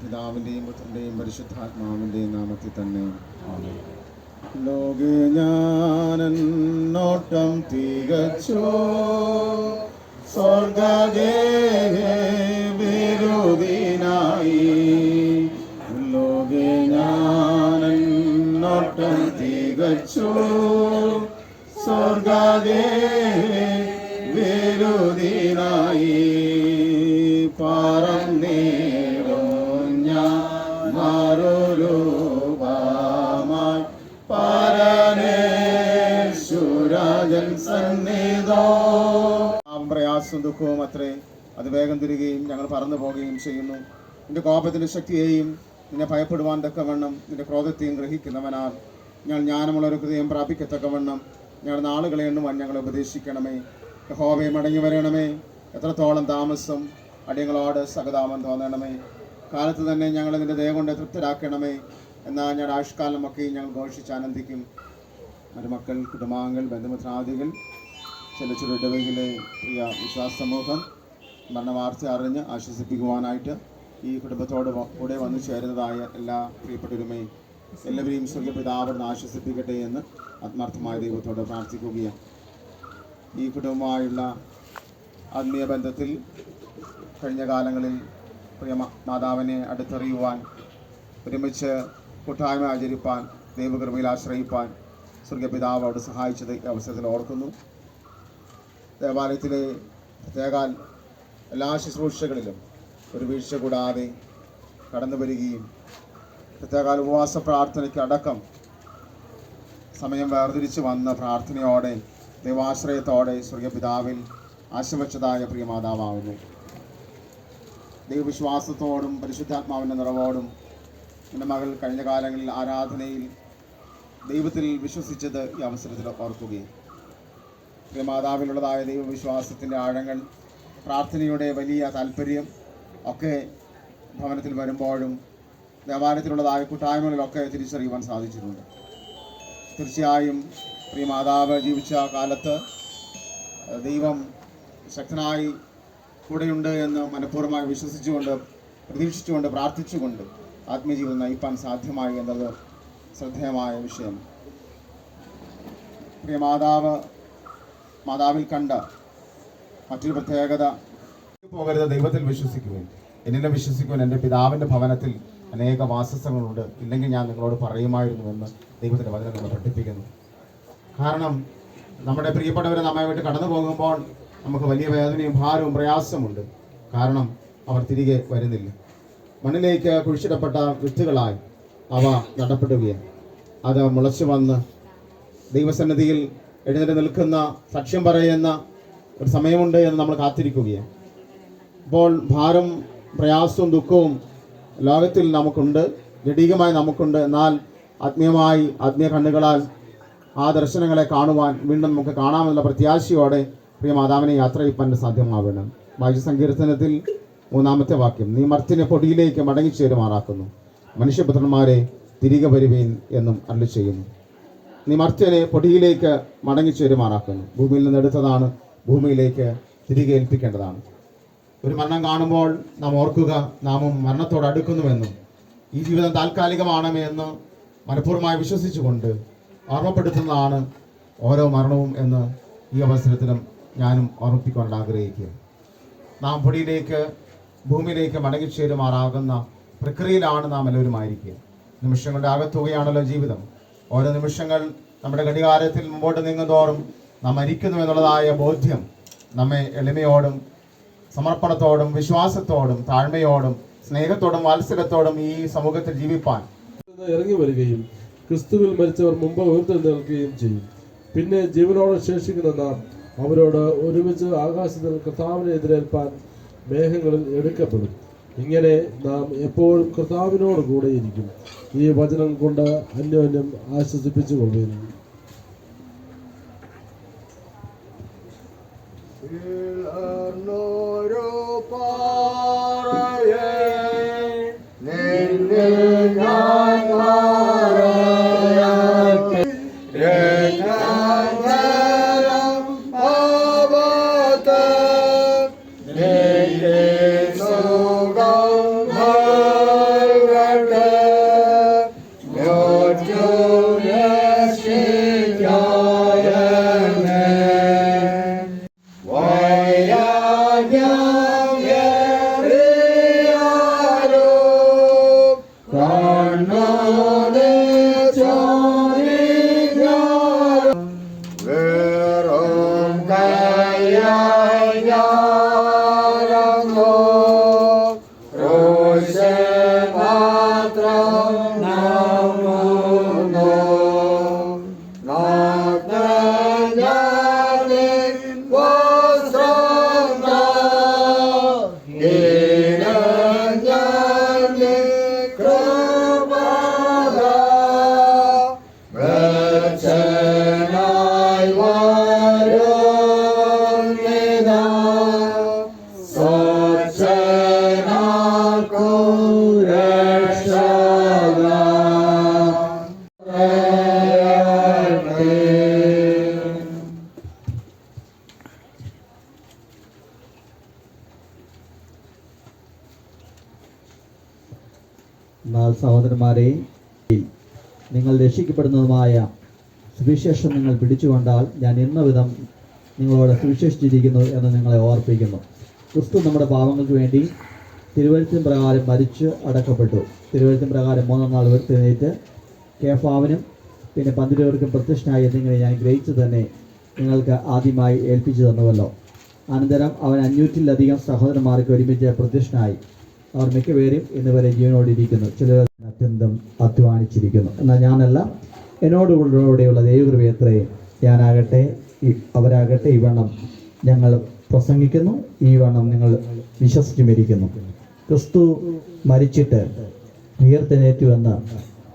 പിതാവിന്റെയും പുത്രന്റെയും പരിശുദ്ധാത്മാവിന്റെയും നാമത്തിൽ തന്നെ ലോകെ ഞാനോട്ടം തികച്ചു സ്വർഗവിരുദിനായി ലോകെ ഞാനോട്ടം തികച്ചു സ്വർഗവിരുദിനായി പറന്നേറും ഞാൻ മറുരൂപമായി പരമേശ്വരൻ സന്നിധോ. പ്രയാസവും ദുഃഖവും അത്രേ അത് വേഗം തിരികെയും ഞങ്ങൾ പറന്നു പോവുകയും ചെയ്യുന്നു. നിന്റെ കോപത്തിന്റെ ശക്തിയെയും നിന്നെ ഭയപ്പെടുവാൻ തക്കവണ്ണം നിന്റെ ക്രോധത്തെയും ഗ്രഹിക്കുന്നവനാൽ ഞങ്ങൾ ജ്ഞാനമുള്ളൊരു ഹൃദയം പ്രാപിക്കത്തക്കവണ്ണം ഞങ്ങൾ നാളുകളെ എണ്ണുവാൻ ഞങ്ങളെ ഉപദേശിക്കണമേ. യഹോവയെ മടങ്ങി വരണമേ. എത്രത്തോളം താമസം അടിയങ്ങളോട് സഹതാപം തോന്നണമേ. കാലത്ത് തന്നെ ഞങ്ങൾ നിന്റെ ദയ കൊണ്ട് തൃപ്തരാക്കണമേ. എന്നാൽ ഞങ്ങളുടെ ആയുഷ്കാലമൊക്കെ ഞങ്ങൾ ഘോഷിച്ചാനന്ദിക്കും. മരുമക്കൾ, കുടുംബാംഗങ്ങൾ, ബന്ധുമിത്രാദികൾ, ചില ഇടവകയിലെ പ്രിയ വിശ്വാസ സമൂഹം മരണവാർത്ത അറിഞ്ഞ് ആശ്വസിപ്പിക്കുവാനായിട്ട് ഈ കുടുംബത്തോട് കൂടെ വന്നു ചേരുന്നതായ എല്ലാ പ്രിയപ്പെട്ടവരുമേ എല്ലാവരെയും സ്വർഗ്ഗപിതാവിനെ ആശ്വസിപ്പിക്കട്ടെ എന്ന് ആത്മാർത്ഥമായ ദൈവത്തോട് പ്രാർത്ഥിക്കുകയാണ്. ഈ കുടുംബമായുള്ള ആത്മീയ ബന്ധത്തിൽ കഴിഞ്ഞ കാലങ്ങളിൽ പ്രിയ മാതാവിനെ അടുത്തറിയുവാൻ, ഒരുമിച്ച് കൂട്ടായ്മ ആചരിപ്പാൻ, ദൈവകൃപയിൽ ആശ്രയിപ്പാൻ സ്വർഗ്ഗപിതാവ് അവിടെ സഹായിച്ചത് ഈ അവസരത്തിൽ ഓർക്കുന്നു. ദേവാലയത്തിലെ പ്രത്യേകാൽ എല്ലാ ശുശ്രൂഷകളിലും ഒരു വീഴ്ച കൂടാതെ കടന്നു വരികയും പ്രത്യേകാൽ ഉപവാസ പ്രാർത്ഥനയ്ക്ക് അടക്കം സമയം വേർതിരിച്ച് വന്ന പ്രാർത്ഥനയോടെ ദൈവാശ്രയത്തോടെ സ്വർഗ്ഗപിതാവിൽ ആശംവച്ചതായ പ്രിയമാതാവാകുന്നു. ദൈവവിശ്വാസത്തോടും പരിശുദ്ധാത്മാവിൻ്റെ നിറവോടും എൻ്റെ മകൾ കഴിഞ്ഞ കാലങ്ങളിൽ ആരാധനയിൽ ദൈവത്തിൽ വിശ്വസിച്ചത് ഈ അവസരത്തിൽ ഓർക്കുകയും പ്രിയമാതാവിലുള്ളതായ ദൈവവിശ്വാസത്തിൻ്റെ ആഴങ്ങൾ, പ്രാർത്ഥനയുടെ വലിയ താല്പര്യം ഒക്കെ ഭവനത്തിൽ വരുമ്പോഴും ദേവാലയത്തിലുള്ളതായ കൂട്ടായ്മകളിലൊക്കെ തിരിച്ചറിയുവാൻ സാധിച്ചിട്ടുണ്ട്. തീർച്ചയായും പ്രിയമാതാവ് ജീവിച്ച കാലത്ത് ദൈവം ശക്തനായി കൂടെയുണ്ട് എന്ന് മനഃപൂർവ്വമായി വിശ്വസിച്ചുകൊണ്ട്, പ്രതീക്ഷിച്ചുകൊണ്ട്, പ്രാർത്ഥിച്ചുകൊണ്ട് ആത്മീയജീവിതം നയിപ്പാൻ സാധ്യമായി എന്നത് ശ്രദ്ധേയമായ വിഷയം. പ്രിയ മാതാവിൽ കണ്ട മറ്റൊരു പ്രത്യേകത, പോകരുത്, ദൈവത്തിൽ വിശ്വസിക്കുവാൻ, എന്നെ വിശ്വസിക്കുവാൻ എൻ്റെ പിതാവിൻ്റെ ഭവനത്തിൽ അനേക വാസസ്ഥലങ്ങളുണ്ട്, ഇല്ലെങ്കിൽ ഞാൻ നിങ്ങളോട് പറയുമായിരുന്നുവെന്ന് ദൈവത്തിൻ്റെ വചനം നമ്മൾ പഠിപ്പിക്കുന്നു. കാരണം നമ്മുടെ പ്രിയപ്പെട്ടവരെ നമ്മെ വിട്ട് കടന്നു പോകുമ്പോൾ നമുക്ക് വലിയ വേദനയും ഭാരവും പ്രയാസമുണ്ട്. കാരണം അവർ തിരികെ വരുന്നില്ല. മണ്ണിലേക്ക് കുഴിച്ചിടപ്പെട്ട വിത്തുകളായി അവ നടപ്പെടുകയാണ്. അത് മുളച്ചു വന്ന് ദൈവസന്നിധിയിൽ എഴുന്നേറ്റ് നിൽക്കുന്ന, സാക്ഷ്യം പറയുന്ന ഒരു സമയമുണ്ട് എന്ന് നമ്മൾ കാത്തിരിക്കുകയാണ്. അപ്പോൾ ഭാരം, പ്രയാസവും ദുഃഖവും ലോകത്തിൽ നമുക്കുണ്ട്, ജഡികമായി നമുക്കുണ്ട്. എന്നാൽ ആത്മീയമായി, ആത്മീയ കണ്ണുകളാൽ ആ ദർശനങ്ങളെ കാണുവാൻ വീണ്ടും നമുക്ക് കാണാമെന്നുള്ള പ്രത്യാശയോടെ പ്രിയ മാതാവിനെ യാത്ര ചെയ്യിപ്പാൻ സാധ്യമാവണം. വായിച്ച സങ്കീർത്തനത്തിൽ 3-ാമത്തെ വാക്യം, നീ മർത്യനെ പൊടിയിലേക്ക് മടങ്ങിച്ചേരുമാറാക്കുന്നു, മനുഷ്യപുത്രന്മാരെ തിരികെ വരുവീൻ എന്നും അരുളി ചെയ്യുന്നു. നീ മർത്യനെ പൊടിയിലേക്ക് മടങ്ങിച്ചേരുമാറാക്കുന്നു. ഭൂമിയിൽ നിന്നെടുത്തതാണ്, ഭൂമിയിലേക്ക് തിരികെ ഏൽപ്പിക്കേണ്ടതാണ്. ഒരു മരണം കാണുമ്പോൾ നാം ഓർക്കുക നാമും മരണത്തോട് അടുക്കുന്നുവെന്നും ഈ ജീവിതം താൽക്കാലികമാണെന്ന് മനഃപൂർവ്വമായി വിശ്വസിച്ചുകൊണ്ട് ഓർമ്മപ്പെടുത്തുന്നതാണ് ഓരോ മരണവും എന്ന് ഈ അവസരത്തിലും ഞാനും ഓർമ്മിപ്പിക്കാൻ ആഗ്രഹിക്കുക. നാം പൊടിയിലേക്ക് ഭൂമിയിലേക്ക് മടങ്ങിച്ചേരുമാറാകുന്ന പ്രക്രിയയിലാണ് നാം എല്ലാവരും ആയിരിക്കുക. നിമിഷങ്ങളുടെ ആകത്തുകയാണല്ലോ ജീവിതം. ഓരോ നിമിഷങ്ങൾ നമ്മുടെ ഘടികാരത്തിൽ മുമ്പോട്ട് നീങ്ങുന്തോറും നാം മരിക്കുന്നു എന്നുള്ളതായ ബോധ്യം നമ്മെ എളിമയോടും സമർപ്പണത്തോടും വിശ്വാസത്തോടും താഴ്മയോടും സ്നേഹത്തോടും വാത്സല്യത്തോടും ഈ സമൂഹത്തിൽ ജീവിപ്പാൻ ഇറങ്ങി വരികയും ക്രിസ്തുവിൽ മരിച്ചവർ മുമ്പ് ഉയർത്തെഴുന്നേൽക്കുകയും ചെയ്യും. പിന്നെ ജീവനോടെ ശേഷിക്കുന്ന നാം അവരോട് ഒരുമിച്ച് ആകാശത്തിൽ കർത്താവിനെ എതിരേൽപ്പാൻ മേഘങ്ങളിൽ എടുക്കപ്പെടും. ഇങ്ങനെ നാം എപ്പോഴും കർത്താവിനോട് കൂടെയിരിക്കും. ഈ വചനം കൊണ്ട് അന്യോന്യം ആശ്വസിപ്പിച്ചു കൊള്ളുന്നു. എന്നാൽ സഹോദരന്മാരെ, നിങ്ങൾ രക്ഷിക്കപ്പെടുന്നതുമായ സുവിശേഷം നിങ്ങൾ പിടിച്ചുകൊണ്ടാൽ ഞാൻ ഇന്ന വിധം നിങ്ങളോട് സുവിശേഷിച്ചിരിക്കുന്നു എന്ന് നിങ്ങളെ ഓർപ്പിക്കുന്നു. ക്രിസ്തു നമ്മുടെ പാപങ്ങൾക്ക് വേണ്ടി തിരുവെഴുത്തിൻ പ്രകാരം മരിച്ച് അടക്കപ്പെട്ടു. തിരുവെഴുത്തിൻ പ്രകാരം 3-ാം നാൾ ഉയർത്തെഴുന്നേറ്റ് കേഫാവിനും പിന്നെ 12 പേർക്കും പ്രത്യക്ഷനായി എന്നിങ്ങനെ ഞാൻ ഗ്രഹിച്ചു തന്നെ നിങ്ങൾക്ക് ആദ്യമായി ഏൽപ്പിച്ചു തന്നുവല്ലോ. അനന്തരം അവൻ 500-ലധികം സഹോദരന്മാർക്ക് ഒരുമിച്ച് പ്രത്യക്ഷനായി. അവർ മിക്കപേരും ഇന്നുവരെ ജീവനോടിരിക്കുന്നു. ചിലർ അത്യന്തം അധ്വാനിച്ചിരിക്കുന്നു. എന്നാൽ ഞാനല്ല, എന്നോടുകൂടെയുള്ള ദൈവകൃപയത്രേ. ഞാനാകട്ടെ അവരാകട്ടെ ഈ വണ്ണം ഞങ്ങൾ പ്രസംഗിക്കുന്നു, ഈ വണ്ണം നിങ്ങൾ വിശ്വസിച്ചുമിരിക്കുന്നു. ക്രിസ്തു മരിച്ചിട്ട് ഉയർത്തെഴുന്നേറ്റുവെന്ന്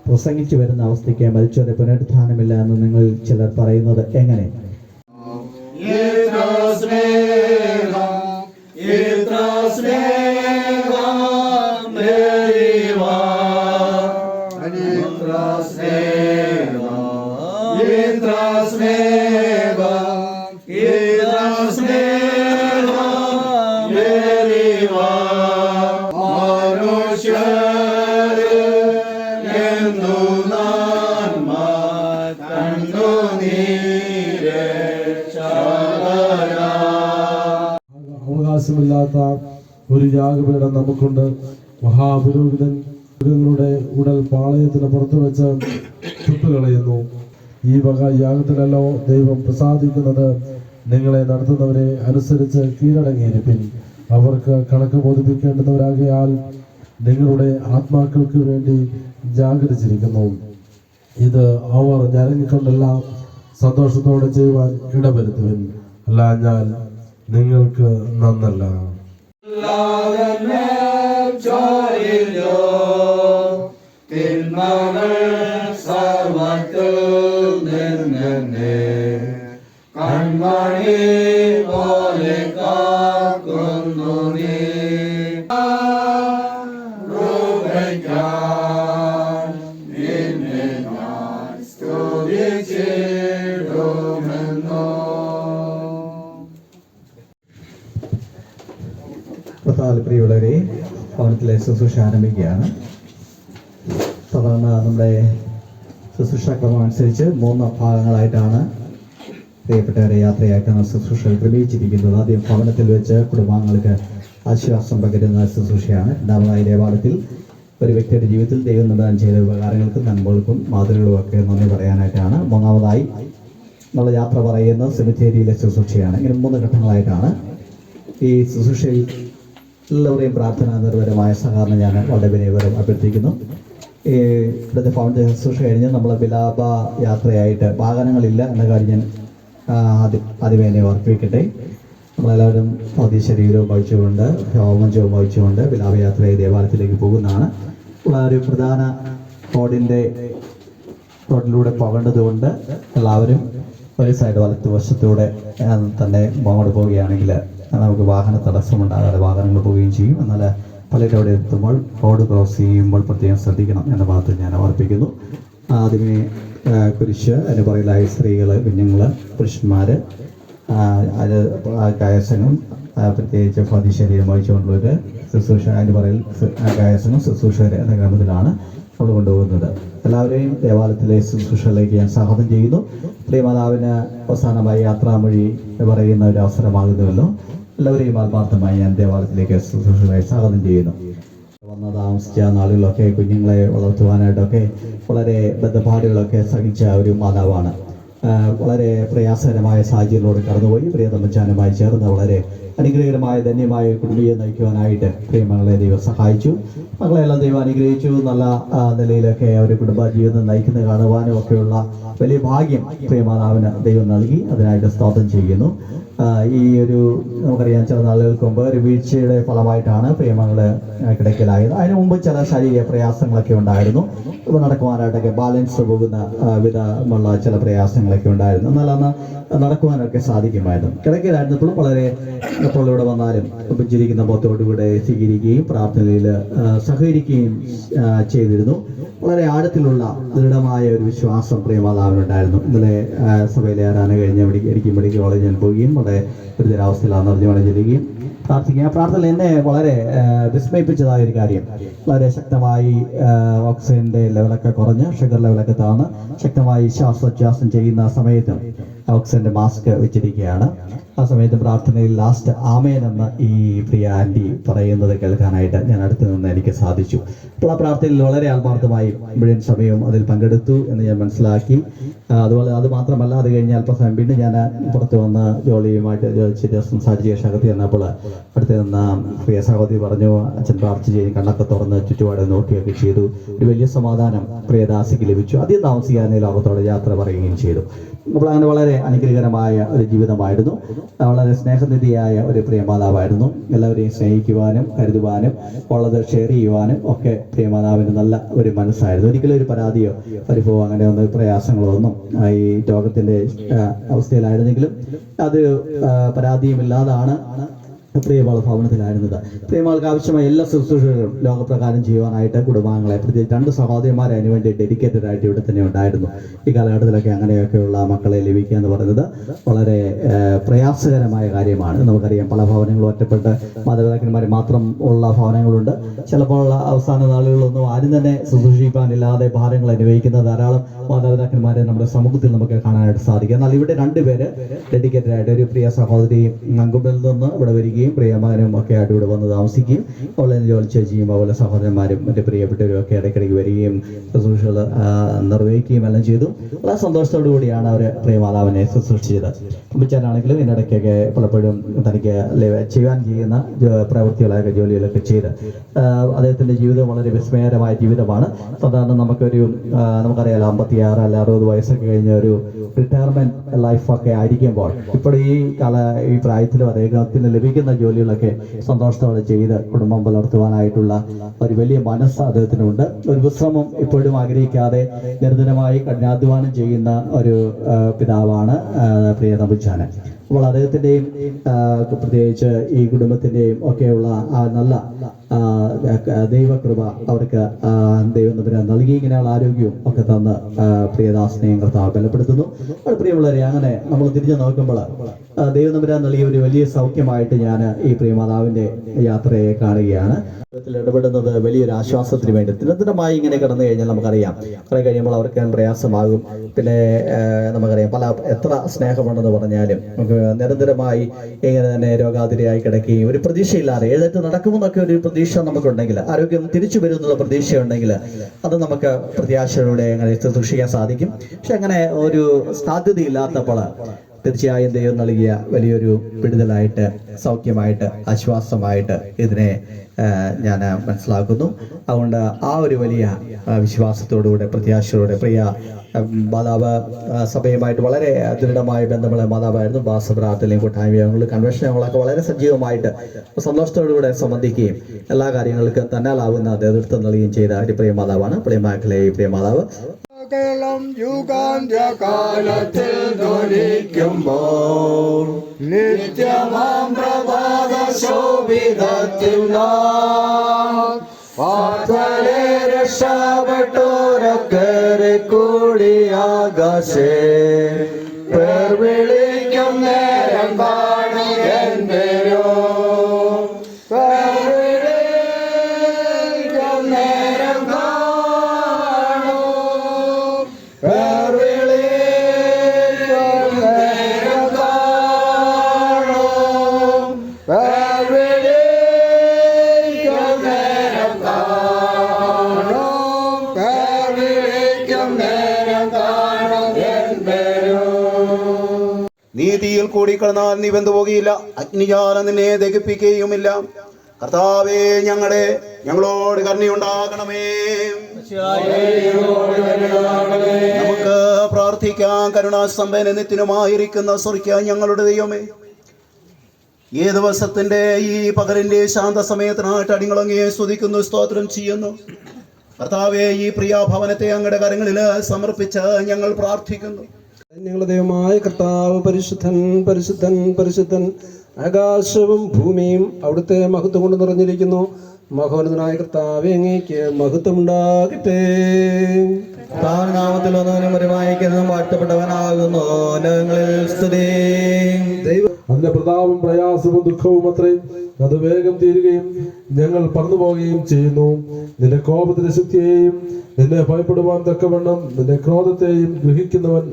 പ്രസംഗിച്ചു വരുന്ന അവസ്ഥയ്ക്ക് മരിച്ചവരെ പുനരുത്ഥാനമില്ല എന്ന് നിങ്ങൾ ചിലർ പറയുന്നത് എങ്ങനെ? അവകാശമില്ലാത്ത ഒരു യാഗപീഠം നമുക്കുണ്ട്. മഹാപുരോഹിതരുടെ ഉടൽ പാളയത്തിന് പുറത്തു വെച്ച് ചുട്ടുകളയുന്നു. ഈ വക യാഗത്തിലല്ലോ ദൈവം പ്രസാദിക്കുന്നത്. നിങ്ങളെ നടത്തുന്നവരെ അനുസരിച്ച് കീഴടങ്ങിയിരിപ്പിൻ. അവർക്ക് കണക്ക് ബോധിപ്പിക്കേണ്ടുന്നവരാകയാൽ നിങ്ങളുടെ ആത്മാക്കൾക്ക് വേണ്ടി ജാഗരിച്ചിരിക്കുന്നു. ഇത് അവർ ഞരങ്ങിക്കൊണ്ടെല്ലാം സന്തോഷത്തോടെ ചെയ്യുവാൻ ഇടവരുത്തുവിൻ. അല്ല ഞാൻ നിങ്ങൾക്ക് നന്നല്ല. കൺമണി പോലെ കാക്കുന്നു നീ നിന്നെ ഞാൻ സ്തുതിച്ചിടുമെന്നോ. പ്രിയമുള്ളവരെ, ഭവനത്തിലെ ശുശ്രൂഷ ആരംഭിക്കുകയാണ്. സാധാരണ നമ്മുടെ ശുശ്രൂഷ ക്രമം അനുസരിച്ച് 3 ഭാഗങ്ങളായിട്ടാണ് പ്രിയപ്പെട്ടവരെ യാത്രയാക്കുന്ന ശുശ്രൂഷകൾ ക്രമീകരിച്ചിരിക്കുന്നത്. ആദ്യം ഭവനത്തിൽ വെച്ച് കുടുംബാംഗങ്ങൾക്ക് ആശ്വാസം പകരുന്ന ശുശ്രൂഷയാണ്. രണ്ടാമതായി ദേവാലയത്തിൽ ഒരു വ്യക്തിയുടെ ജീവിതത്തിൽ ദൈവം നമ്പരാൻ ചെയ്ത ഉപകാരങ്ങൾക്കും നന്മകൾക്കും മാതൃകകളും ഒക്കെ നന്ദി പറയാനായിട്ടാണ്. മൂന്നാമതായി നമ്മൾ യാത്ര പറയുന്ന സെമിത്തേരിയിലെ ശുശ്രൂഷയാണ്. ഇങ്ങനെ 3 ഘട്ടങ്ങളായിട്ടാണ് ഈ ശുശ്രൂഷയിൽ എല്ലാവരെയും പ്രാർത്ഥനാ നിർഭരമായ സഹകരണം ഞാൻ വളരെ വിനയപരം അഭ്യർത്ഥിക്കുന്നു. ഇവിടുത്തെ ഫൗണ്ടേഷൻ ശുശ്രൂഷ കഴിഞ്ഞ് നമ്മൾ വിലാപ യാത്രയായിട്ട് വാഹനങ്ങളില്ല എന്ന കാര്യം ഞാൻ ആദ്യമേ എന്നെ ഓർപ്പിക്കട്ടെ. നമ്മളെല്ലാവരും ഭൗതിക ശരീരവും വഹിച്ചുകൊണ്ട് ഹോമജവും വഹിച്ചുകൊണ്ട് വിലാപയാത്രയായി ദേവാലയത്തിലേക്ക് പോകുന്നതാണ്. ഒരു പ്രധാന റോഡിലൂടെ പോകേണ്ടതുകൊണ്ട് എല്ലാവരും ഒരു സൈഡ് വലത്തുവശത്തൂടെ തന്നെ അങ്ങോട്ട് പോവുകയാണെങ്കിൽ നമുക്ക് വാഹന തടസ്സമുണ്ടാകാതെ വാഹനങ്ങൾ പോവുകയും ചെയ്യും. എന്നാൽ പലരും അവിടെ എത്തുമ്പോൾ റോഡ് ക്രോസ് ചെയ്യുമ്പോൾ പ്രത്യേകം ശ്രദ്ധിക്കണം എന്ന ഭാഗത്ത് ഞാൻ ഓർപ്പിക്കുന്നു. ആദ്യമേ കുരിശ്, അതിന് പുറകിലായി സ്ത്രീകൾ, കുഞ്ഞുങ്ങൾ, പുരുഷന്മാർ, ഗായസനും പ്രത്യേകിച്ച് ഭൗതിക ശരീരം വഹിച്ചുകൊണ്ടുള്ളൊരു ശുശ്രൂഷ, അതിന് പറയിൽ ഗായസനും ശുശ്രൂഷകർ എന്ന ക്രമത്തിലാണ് നമ്മൾ കൊണ്ടുപോകുന്നത്. എല്ലാവരെയും ദേവാലയത്തിലെ ശുശ്രൂഷയിലേക്ക് ഞാൻ സ്വാഗതം ചെയ്യുന്നു. പ്രിയമാതാവിന് അവസാനമായി യാത്രാമൊഴി പറയുന്ന ഒരു അവസരമാകുന്നുവല്ലോ. എല്ലാവരെയും ആത്മാർത്ഥമായി ഞാൻ ദേവാലയത്തിലേക്ക് ശുശ്രൂഷകളായി സ്വാഗതം ചെയ്യുന്നു. വന്ന് താമസിച്ച നാളുകളൊക്കെ കുഞ്ഞുങ്ങളെ വളർത്തുവാനായിട്ടൊക്കെ വളരെ ബദ്ധപ്പാടുകളൊക്കെ സഹിച്ച ഒരു മാതാവാണ്. വളരെ പ്രയാസകരമായ സാഹചര്യങ്ങളോട് കടന്നുപോയി പ്രിയതമ്മച്ചാനുമായി ചേർന്ന് വളരെ അനുഗ്രഹകരമായ ധന്യമായ കുടുംബീയെ നയിക്കുവാനായിട്ട് പ്രിയമകളെ ദൈവം സഹായിച്ചു. മകളെല്ലാം ദൈവം അനുഗ്രഹിച്ചു. നല്ല നിലയിലൊക്കെ ഒരു കുടുംബ ജീവിതം നയിക്കുന്നത് കാണുവാനും ഒക്കെയുള്ള വലിയ ഭാഗ്യം പ്രിയമാതാവിന് ദൈവം നൽകി. അതിനായിട്ട് സ്തോത്രം ചെയ്യുന്നു. ഈ ഒരു നമുക്കറിയാം, ചില നാളുകൾക്ക് മുമ്പ് ഒരു വീഴ്ചയുടെ ഫലമായിട്ടാണ് പ്രിയമകള് കിടക്കലായത്. അതിനു മുമ്പ് ചില ശാരീരിക പ്രയാസങ്ങളൊക്കെ ഉണ്ടായിരുന്നു. ഇപ്പൊ നടക്കുവാനായിട്ടൊക്കെ ബാലൻസ് പോകുന്ന വിധമുള്ള ചില പ്രയാസങ്ങളൊക്കെ ഉണ്ടായിരുന്നു. എന്നാൽ അന്ന് നടക്കുവാനൊക്കെ സാധിക്കുമായിരുന്നു. കിടക്കലായിരുന്നപ്പോഴും വളരെ എപ്പോൾ ഇവിടെ വന്നാലും പുഞ്ചിരിക്കുന്ന മുഖത്തോടുകൂടെ സ്വീകരിക്കുകയും പ്രാർത്ഥനയിൽ സഹകരിക്കുകയും ചെയ്തിരുന്നു. വളരെ ആഴത്തിലുള്ള ദൃഢമായ ഒരു വിശ്വാസം പ്രിയമാതാവിനുണ്ടായിരുന്നു. ഇന്നലെ സഭയിലെ ആരാധന കഴിഞ്ഞ് മെഡിക്കൽ കോളേജിൽ ഞാൻ പോവുകയും വളരെ ഗുരുതരാവസ്ഥയിലാണ് നിറഞ്ഞു ചെല്ലുകയും പ്രാർത്ഥിക്കുക. പ്രാർത്ഥന എന്നെ വളരെ വിസ്മയിപ്പിച്ചതായ ഒരു കാര്യം, വളരെ ശക്തമായി ഓക്സിജന്റെ ലെവലൊക്കെ കുറഞ്ഞ് ഷുഗർ ലെവലൊക്കെ താഴ്ന്ന് ശക്തമായി ശ്വാസോച്ഛ്വാസം ചെയ്യുന്ന സമയത്തും ഓക്സിജന്റെ മാസ്ക് വെച്ചിരിക്കുകയാണ്. ആ സമയത്ത് പ്രാർത്ഥനയിൽ ലാസ്റ്റ് ആമേൻ എന്ന് ഈ പ്രിയ ആൻറ്റി പറയുന്നത് കേൾക്കാനായിട്ട് ഞാൻ അടുത്ത് നിന്ന് എനിക്ക് സാധിച്ചു. അപ്പോൾ ആ പ്രാർത്ഥനയിൽ വളരെ ആത്മാർത്ഥമായി മുഴുവൻ സമയവും അതിൽ പങ്കെടുത്തു എന്ന് ഞാൻ മനസ്സിലാക്കി. അതുപോലെ അത് മാത്രമല്ല, അത് കഴിഞ്ഞ് അല്പസമയം വീണ്ടും ഞാൻ പുറത്ത് വന്ന് ജോലിയുമായിട്ട് സംസാരിച്ച് ശേഷകത്തി വന്നപ്പോൾ അടുത്ത് നിന്ന് പ്രിയ സഹോദരി പറഞ്ഞു, അച്ഛൻ പ്രാർത്ഥിച്ച് ചെയ്ത് കണ്ണൊക്കെ തുറന്ന് ചുറ്റുപാട് നോക്കുകയൊക്കെ ചെയ്തു. ഒരു വലിയ സമാധാനം പ്രിയദാസിക്ക് ലഭിച്ചു. അധികം താമസിക്കാതെ ലോകത്തോടെ യാത്ര പറയുകയും ചെയ്തു. അപ്പോൾ അങ്ങനെ വളരെ അനുഗ്രഹകരമായ ഒരു ജീവിതമായിരുന്നു. വളരെ സ്നേഹനിധിയായ ഒരു പ്രിയമാതാവായിരുന്നു. എല്ലാവരെയും സ്നേഹിക്കുവാനും കരുതുവാനും ഉള്ളത് ഷെയർ ചെയ്യുവാനും ഒക്കെ പ്രിയമാതാവിന് നല്ല ഒരു മനസ്സായിരുന്നു. ഒരിക്കലും ഒരു പരാതിയോ പരിഭവോ അങ്ങനെ ഒന്നും പ്രയാസങ്ങളോ ഒന്നും ഈ രോഗത്തിന്റെ അവസ്ഥയിലായിരുന്നെങ്കിലും അത് പരാതിയുമില്ലാതാണ് പ്രിയമാൾ ഭവനത്തിലായിരുന്നത്. പ്രിയമാൾക്ക് ആവശ്യമായ എല്ലാ ശുശ്രൂഷകളും ലോകപ്രകാരം ചെയ്യുവാനായിട്ട് കുടുംബാംഗങ്ങളെ, പ്രത്യേകിച്ച് 2 സഹോദരിമാരെ അതിനുവേണ്ടി ഡെഡിക്കേറ്റഡ് ആയിട്ട് ഇവിടെ തന്നെ ഉണ്ടായിരുന്നു. ഈ കാലഘട്ടത്തിലൊക്കെ അങ്ങനെയൊക്കെയുള്ള മക്കളെ ലഭിക്കുക എന്ന് പറയുന്നത് വളരെ പ്രയാസകരമായ കാര്യമാണ്. നമുക്കറിയാം, പല ഭവനങ്ങളും ഒറ്റപ്പെട്ട് മാതാപിതാക്കന്മാർ മാത്രം ഉള്ള ഭവനങ്ങളുണ്ട്. ചിലപ്പോൾ അവസാന നാളുകളൊന്നും ആരും തന്നെ ശുശ്രൂഷിക്കാനില്ലാതെ ഭാരങ്ങൾ അനുഭവിക്കുന്ന ധാരാളം മാതാപിതാക്കന്മാരെ നമ്മുടെ സമൂഹത്തിൽ നമുക്ക് കാണാനായിട്ട് സാധിക്കും. എന്നാൽ ഇവിടെ 2 പേര് ഡെഡിക്കേറ്റഡ് ആയിട്ട്, ഒരു പ്രിയ സഹോദരി നങ്കുമ്പിൽ നിന്ന് ഇവിടെ വരികയും പ്രിയമാനും ഒക്കെ ആയിട്ട് ഇവിടെ വന്ന് താമസിക്കുകയും ഓൺലൈനിൽ ജോലി ചെയ്യുകയും അതുപോലെ സഹോദരന്മാരും മറ്റു പ്രിയപ്പെട്ടവരും ഒക്കെ ഇടയ്ക്കിടയ്ക്ക് വരികയും ശുശ്രൂഷകൾ നിർവഹിക്കുകയും എല്ലാം ചെയ്തു. വളരെ സന്തോഷത്തോടു കൂടിയാണ് അവർ പ്രിയമാതാവിനെ ശുശ്രൂഷിച്ചത്. അമ്മച്ചാനാണെങ്കിലും ഇതിനിടയ്ക്കൊക്കെ പലപ്പോഴും തനിക്ക് ചെയ്യാൻ ചെയ്യുന്ന പ്രവൃത്തികളൊക്കെ ജോലികളൊക്കെ ചെയ്ത് അദ്ദേഹത്തിന്റെ ജീവിതം വളരെ വിസ്മയകരമായ ജീവിതമാണ്. സാധാരണ നമുക്കറിയാലോ 56 അല്ല 60 വയസ്സൊക്കെ കഴിഞ്ഞ ഒരു റിട്ടയർമെന്റ് ലൈഫൊക്കെ ആയിരിക്കുമ്പോൾ ഇപ്പോൾ ഈ പ്രായത്തിലും അദ്ദേഹത്തിന് ലഭിക്കുന്ന ജോലികളൊക്കെ സന്തോഷത്തോടെ ചെയ്ത് കുടുംബം പുലർത്തുവാനായിട്ടുള്ള ഒരു വലിയ മനസ്സ് അദ്ദേഹത്തിനുണ്ട്. ഒരു വിശ്രമം ഇപ്പോഴും ആഗ്രഹിക്കാതെ നിരന്തരമായി കഠിനാധ്വാനം ചെയ്യുന്ന ഒരു പിതാവാണ് പ്രിയ തമ്പുരാന്. അപ്പോൾ അദ്ദേഹത്തിന്റെയും പ്രത്യേകിച്ച് ഈ കുടുംബത്തിന്റെയും ഒക്കെയുള്ള ആ നല്ല ദൈവകൃപ അവർക്ക് ദൈവം തമ്പുരാൻ നൽകി ഇങ്ങനെയുള്ള ആരോഗ്യവും ഒക്കെ തന്ന് പ്രിയദാസനെയും കർത്താവ് ബലപ്പെടുത്തുന്നു. പ്രിയമുള്ളവരെ, അങ്ങനെ നമ്മൾ തിരിഞ്ഞു നോക്കുമ്പോൾ ദൈവം തമ്പുരാൻ നൽകിയ ഒരു വലിയ സൗഖ്യമായിട്ട് ഞാൻ ഈ പ്രിയമാതാവിന്റെ യാത്രയെ കാണുകയാണ്. ഇടപെടുന്നത് വലിയൊരു ആശ്വാസത്തിന് വേണ്ടി നിരന്തരമായി ഇങ്ങനെ കിടന്നു കഴിഞ്ഞാൽ നമുക്കറിയാം കുറെ കഴിയുമ്പോൾ അവർക്ക് പ്രയാസമാകും. പിന്നെ നമുക്കറിയാം എത്ര സ്നേഹമുണ്ടെന്ന് പറഞ്ഞാലും നമുക്ക് നിരന്തരമായി ഇങ്ങനെ തന്നെ രോഗാതിരയായി കിടക്കുകയും ഒരു പ്രതീക്ഷയില്ലാതെ എഴുന്നേറ്റ് നടക്കുമെന്നൊക്കെ ഒരു പ്രതീക്ഷ നമുക്കുണ്ടെങ്കിൽ, ആരോഗ്യം തിരിച്ചു വരുന്നുള്ള പ്രതീക്ഷയുണ്ടെങ്കിൽ അത് നമുക്ക് പ്രത്യാശയോടെ അങ്ങനെ സൂക്ഷിക്കാൻ സാധിക്കും. പക്ഷെ അങ്ങനെ ഒരു സാധ്യതയില്ലാത്തപ്പോൾ തീർച്ചയായും ദൈവം നൽകിയ വലിയൊരു വിടുതലായിട്ട്, സൗഖ്യമായിട്ട്, ആശ്വാസമായിട്ട് ഇതിനെ ഞാൻ മനസ്സിലാക്കുന്നു. അതുകൊണ്ട് ആ ഒരു വലിയ വിശ്വാസത്തോടുകൂടെ, പ്രത്യാശയോടെ, പ്രിയ മാതാവ് സഭയുമായിട്ട് വളരെ ദൃഢമായ ബന്ധമുള്ള മാതാവായിരുന്നു. ബാസപ്രാർത്ഥനയും കൂട്ടായ്മയും കൺവെൻഷൻ ഞങ്ങളൊക്കെ വളരെ സജീവമായിട്ട് സന്തോഷത്തോടുകൂടെ സംബന്ധിക്കുകയും എല്ലാ കാര്യങ്ങൾക്കും തന്നാലാവുന്ന നേതൃത്വം നൽകുകയും ചെയ്ത ഒരു പ്രിയ മാതാവാണ് പ്രിയമാക്കളെ ഈ പ്രിയ മാതാവ്. യുഗാന്ത്യകാലത്തിൽ ധ്വനിക്കുമ്പോൾ നിത്യമാം പ്രഭാത ശോഭിതത്തിൽ രക്ഷപ്പെട്ടോരക്കരെ കൂടി ആകാശേ പേർ വിളിക്കും നേരം കാണുകൻ പേരോ നീതിയിൽ കൂടിക്കിടന്നാൽ നീ വെന്തുപോകുകയില്ല, അഗ്നിജാലം നിന്നെ ദഹിപ്പിക്കുകയുമില്ല. കർത്താവേ, ഞങ്ങളോട് കരുണയുണ്ടാകണമേ. നമുക്ക് പ്രാർത്ഥിക്കാം. കരുണാസമ്പന്ന നിത്യനുമായിരിക്കുന്ന സ്വർഗ്ഗ ഞങ്ങളുടെ ദൈവമേ, ഈ ദിവസത്തിന്റെ ഈ പകലിന്റെ ശാന്ത സമയത്തിനായിട്ട് അടിങ്ങളങ്ങയെ സ്തുതിക്കുന്നു, സ്തോത്രം ചെയ്യുന്നു. കർത്താവേ, ഈ പ്രിയ ഭവനത്തെ അങ്ങയുടെ കരങ്ങളിൽ സമർപ്പിച്ച് ഞങ്ങൾ പ്രാർത്ഥിക്കുന്നു. ഞങ്ങളുടെ ദൈവമായ കർത്താവ് പരിശുദ്ധൻ, പരിശുദ്ധൻ, പരിശുദ്ധൻ. ആകാശവും ഭൂമിയും അവിടുത്തെ മഹത്വം കൊണ്ട് നിറഞ്ഞിരിക്കുന്നു. മഹോന്നതനായ കർത്താവേ, അങ്ങേക്ക് മഹത്വമുണ്ടാകട്ടെ. നാമത്തിൽ ഒന്നവനും വാഴ്ത്തപ്പെട്ടവനാകുന്നു. സ്തുതി. അതിന്റെ പ്രതാപം പ്രയാസവും ദുഃഖവും അത്രയും അത് വേഗം തീരുകയും ഞങ്ങൾ പറന്നു പോവുകയും ചെയ്യുന്നു. നിന്റെ കോപത്തിന്റെ ശക്തിയെയും നിന്നെ ഭയപ്പെടുവാൻ തക്കവണ്ണം നിന്റെ ക്രോധത്തെയും ഗ്രഹിക്കുന്നവൻ